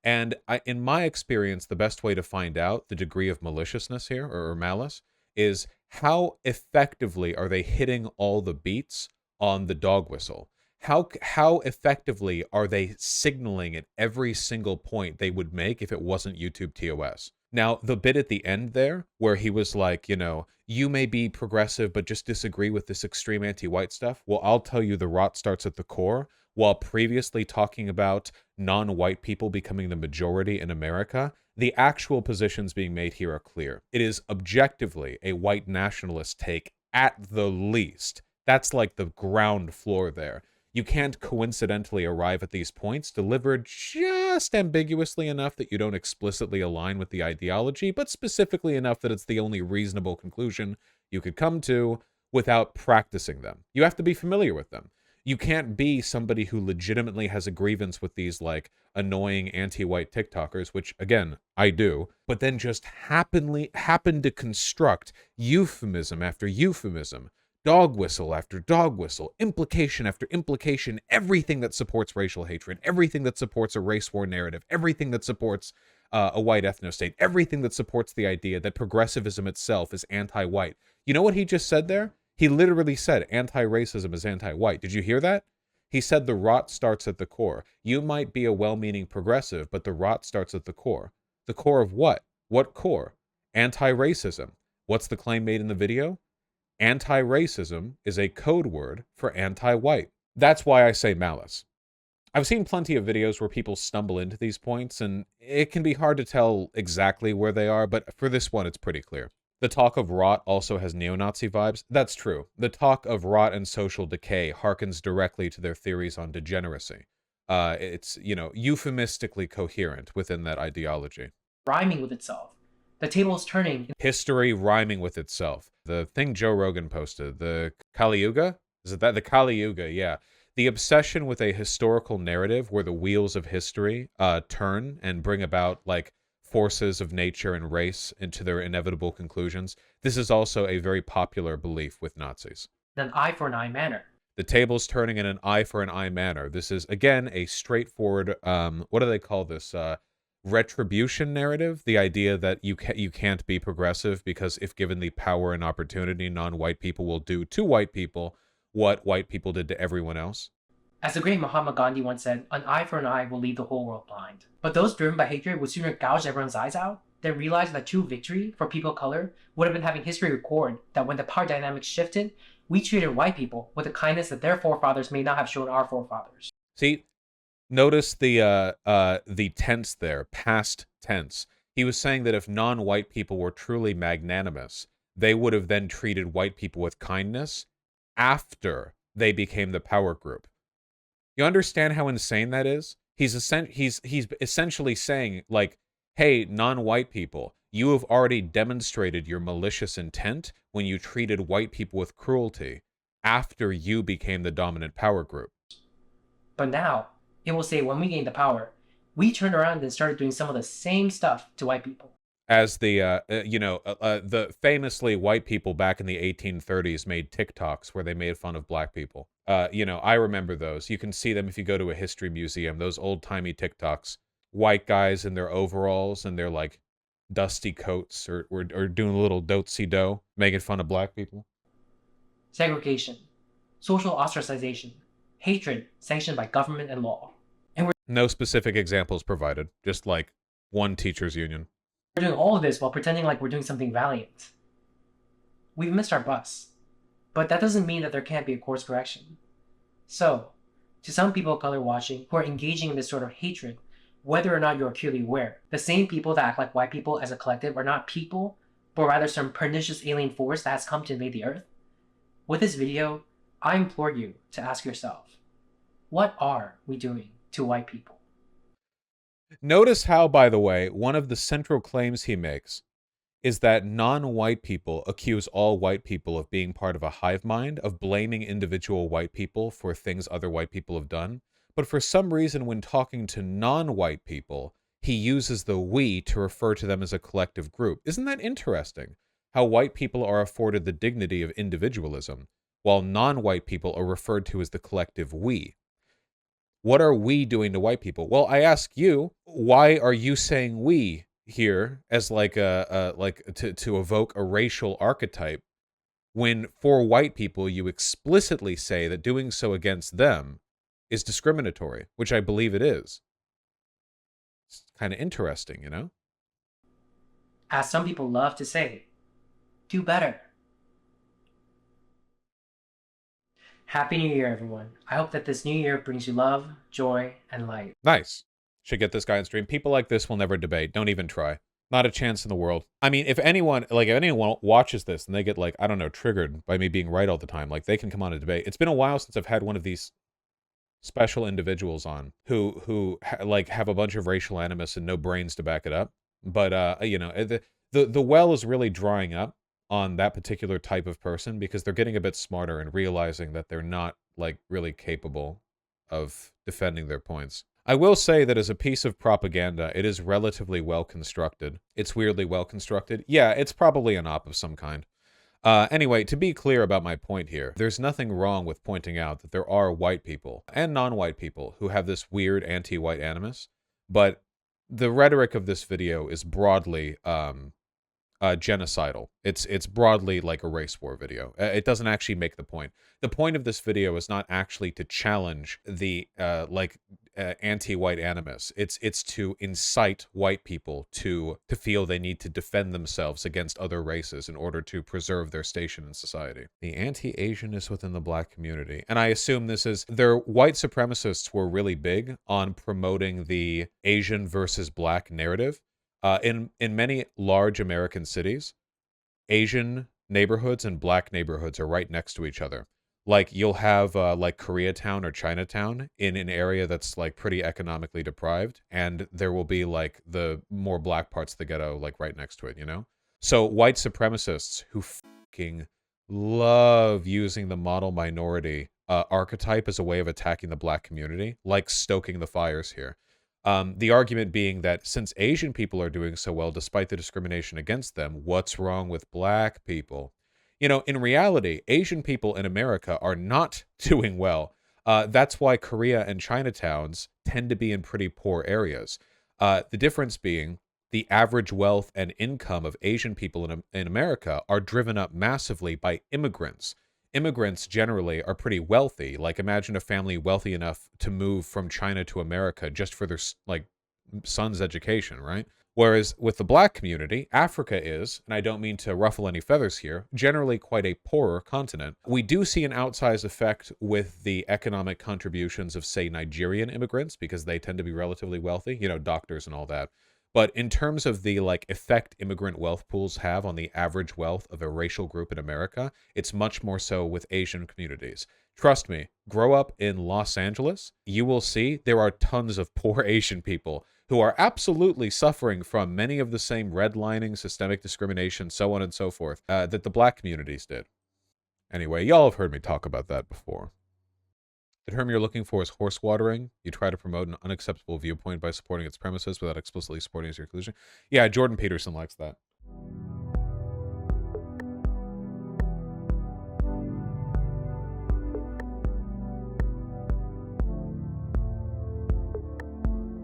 And in my experience, the best way to find out the degree of maliciousness here, or malice, is how effectively are they hitting all the beats on the dog whistle? How effectively are they signaling at every single point they would make if it wasn't YouTube TOS? Now, the bit at the end there, where he was like, you know, you may be progressive, but just disagree with this extreme anti-white stuff. Well, I'll tell you the rot starts at the core. While previously talking about non-white people becoming the majority in America, the actual positions being made here are clear. It is objectively a white nationalist take at the least. That's like the ground floor there. You can't coincidentally arrive at these points delivered just ambiguously enough that you don't explicitly align with the ideology, but specifically enough that it's the only reasonable conclusion you could come to without practicing them. You have to be familiar with them. You can't be somebody who legitimately has a grievance with these, like, annoying anti-white TikTokers, which, again, I do, but then just happen to construct euphemism after euphemism, dog whistle after dog whistle, implication after implication, everything that supports racial hatred, everything that supports a race war narrative, everything that supports a white ethno-state, everything that supports the idea that progressivism itself is anti-white. You know what he just said there? He literally said anti-racism is anti-white. Did you hear that? He said the rot starts at the core. You might be a well-meaning progressive, but the rot starts at the core. The core of what? What core? Anti-racism. What's the claim made in the video? Anti-racism is a code word for anti-white. That's why I say malice. I've seen plenty of videos where people stumble into these points, and it can be hard to tell exactly where they are, but for this one, it's pretty clear. The talk of rot also has neo-Nazi vibes. That's true. The talk of rot and social decay harkens directly to their theories on degeneracy. It's, euphemistically coherent within that ideology. Rhyming with itself. The table is turning. History rhyming with itself. The thing Joe Rogan posted, the Kali Yuga? Is it that? The Kali Yuga, yeah. The obsession with a historical narrative where the wheels of history turn and bring about, like, forces of nature and race into their inevitable conclusions. This is also a very popular belief with Nazis. In an eye for an eye manner. The table's turning in an eye for an eye manner. This is, again, a straightforward, what do they call this? Retribution narrative. The idea that you can't be progressive because if given the power and opportunity, non-white people will do to white people what white people did to everyone else. As the great Mahatma Gandhi once said, an eye for an eye will leave the whole world blind. But those driven by hatred would sooner gouge everyone's eyes out than realize that true victory for people of color would have been having history record that when the power dynamics shifted, we treated white people with a kindness that their forefathers may not have shown our forefathers. See, notice the tense there, past tense. He was saying that if non-white people were truly magnanimous, they would have then treated white people with kindness after they became the power group. You understand how insane that is? He's essentially saying, like, hey, non-white people, you have already demonstrated your malicious intent when you treated white people with cruelty after you became the dominant power group. But now, it will say when we gained the power, we turned around and started doing some of the same stuff to white people. As the famously white people back in the 1830s made TikToks where they made fun of black people. I remember those. You can see them if you go to a history museum, those old-timey TikToks. White guys in their overalls and their, like, dusty coats or doing a little do-si-do, making fun of black people. Segregation, social ostracization, hatred sanctioned by government and law. And we're No specific examples provided, just, like, one teachers union. doing all of this while pretending like we're doing something valiant. We've missed our bus. But that doesn't mean that there can't be a course correction. So, to some people of color watching who are engaging in this sort of hatred, whether or not you're acutely aware, the same people that act like white people as a collective are not people, but rather some pernicious alien force that has come to invade the earth. With this video, I implore you to ask yourself, what are we doing to white people? Notice how, by the way, one of the central claims he makes is that non-white people accuse all white people of being part of a hive mind, of blaming individual white people for things other white people have done. But for some reason, when talking to non-white people, he uses the we to refer to them as a collective group. Isn't that interesting? How white people are afforded the dignity of individualism, while non-white people are referred to as the collective we. What are we doing to white people? Well, I ask you, why are you saying we here as like to evoke a racial archetype when for white people you explicitly say that doing so against them is discriminatory, which I believe it is. It's kind of interesting, you know? As some people love to say, do better. Happy New Year, everyone. I hope that this new year brings you love, joy, and light. Nice. Should get this guy on stream. People like this will never debate. Don't even try. Not a chance in the world. I mean, if anyone watches this and they get, like, I don't know, triggered by me being right all the time, like, they can come on a debate. It's been a while since I've had one of these special individuals on who have a bunch of racial animus and no brains to back it up. But the well is really drying up on that particular type of person because they're getting a bit smarter and realizing that they're not, like, really capable of defending their points. I will say that as a piece of propaganda, it is relatively well constructed. It's weirdly well constructed. Yeah, it's probably an op of some kind. Anyway, to be clear about my point here, there's nothing wrong with pointing out that there are white people and non-white people who have this weird anti-white animus, but the rhetoric of this video is broadly genocidal. It's broadly like a race war video. It doesn't actually make the point. The point of this video is not actually to challenge the anti-white animus. It's to incite white people to feel they need to defend themselves against other races in order to preserve their station in society. The anti-Asianness within the black community. And I assume their white supremacists were really big on promoting the Asian versus black narrative. In many large American cities, Asian neighborhoods and black neighborhoods are right next to each other. Like you'll have like Koreatown or Chinatown in an area that's like pretty economically deprived, and there will be like the more black parts of the ghetto like right next to it, you know? So white supremacists who fucking love using the model minority archetype as a way of attacking the black community, like stoking the fires here. The argument being that since Asian people are doing so well despite the discrimination against them, what's wrong with black people? You know, in reality, Asian people in America are not doing well. That's why Korea and Chinatowns tend to be in pretty poor areas. The difference being the average wealth and income of Asian people in America are driven up massively by immigrants. Immigrants generally are pretty wealthy. Like imagine a family wealthy enough to move from China to America just for their like son's education, right? Whereas with the black community, Africa is, and I don't mean to ruffle any feathers here, generally quite a poorer continent. We do see an outsized effect with the economic contributions of, say, Nigerian immigrants, because they tend to be relatively wealthy, you know, doctors and all that. But in terms of the like effect immigrant wealth pools have on the average wealth of a racial group in America, it's much more so with Asian communities. Trust me, grow up in Los Angeles, you will see there are tons of poor Asian people who are absolutely suffering from many of the same redlining, systemic discrimination, so on and so forth, that the black communities did. Anyway, y'all have heard me talk about that before. The term you're looking for is horse watering. You try to promote an unacceptable viewpoint by supporting its premises without explicitly supporting its conclusion. Yeah, Jordan Peterson likes that.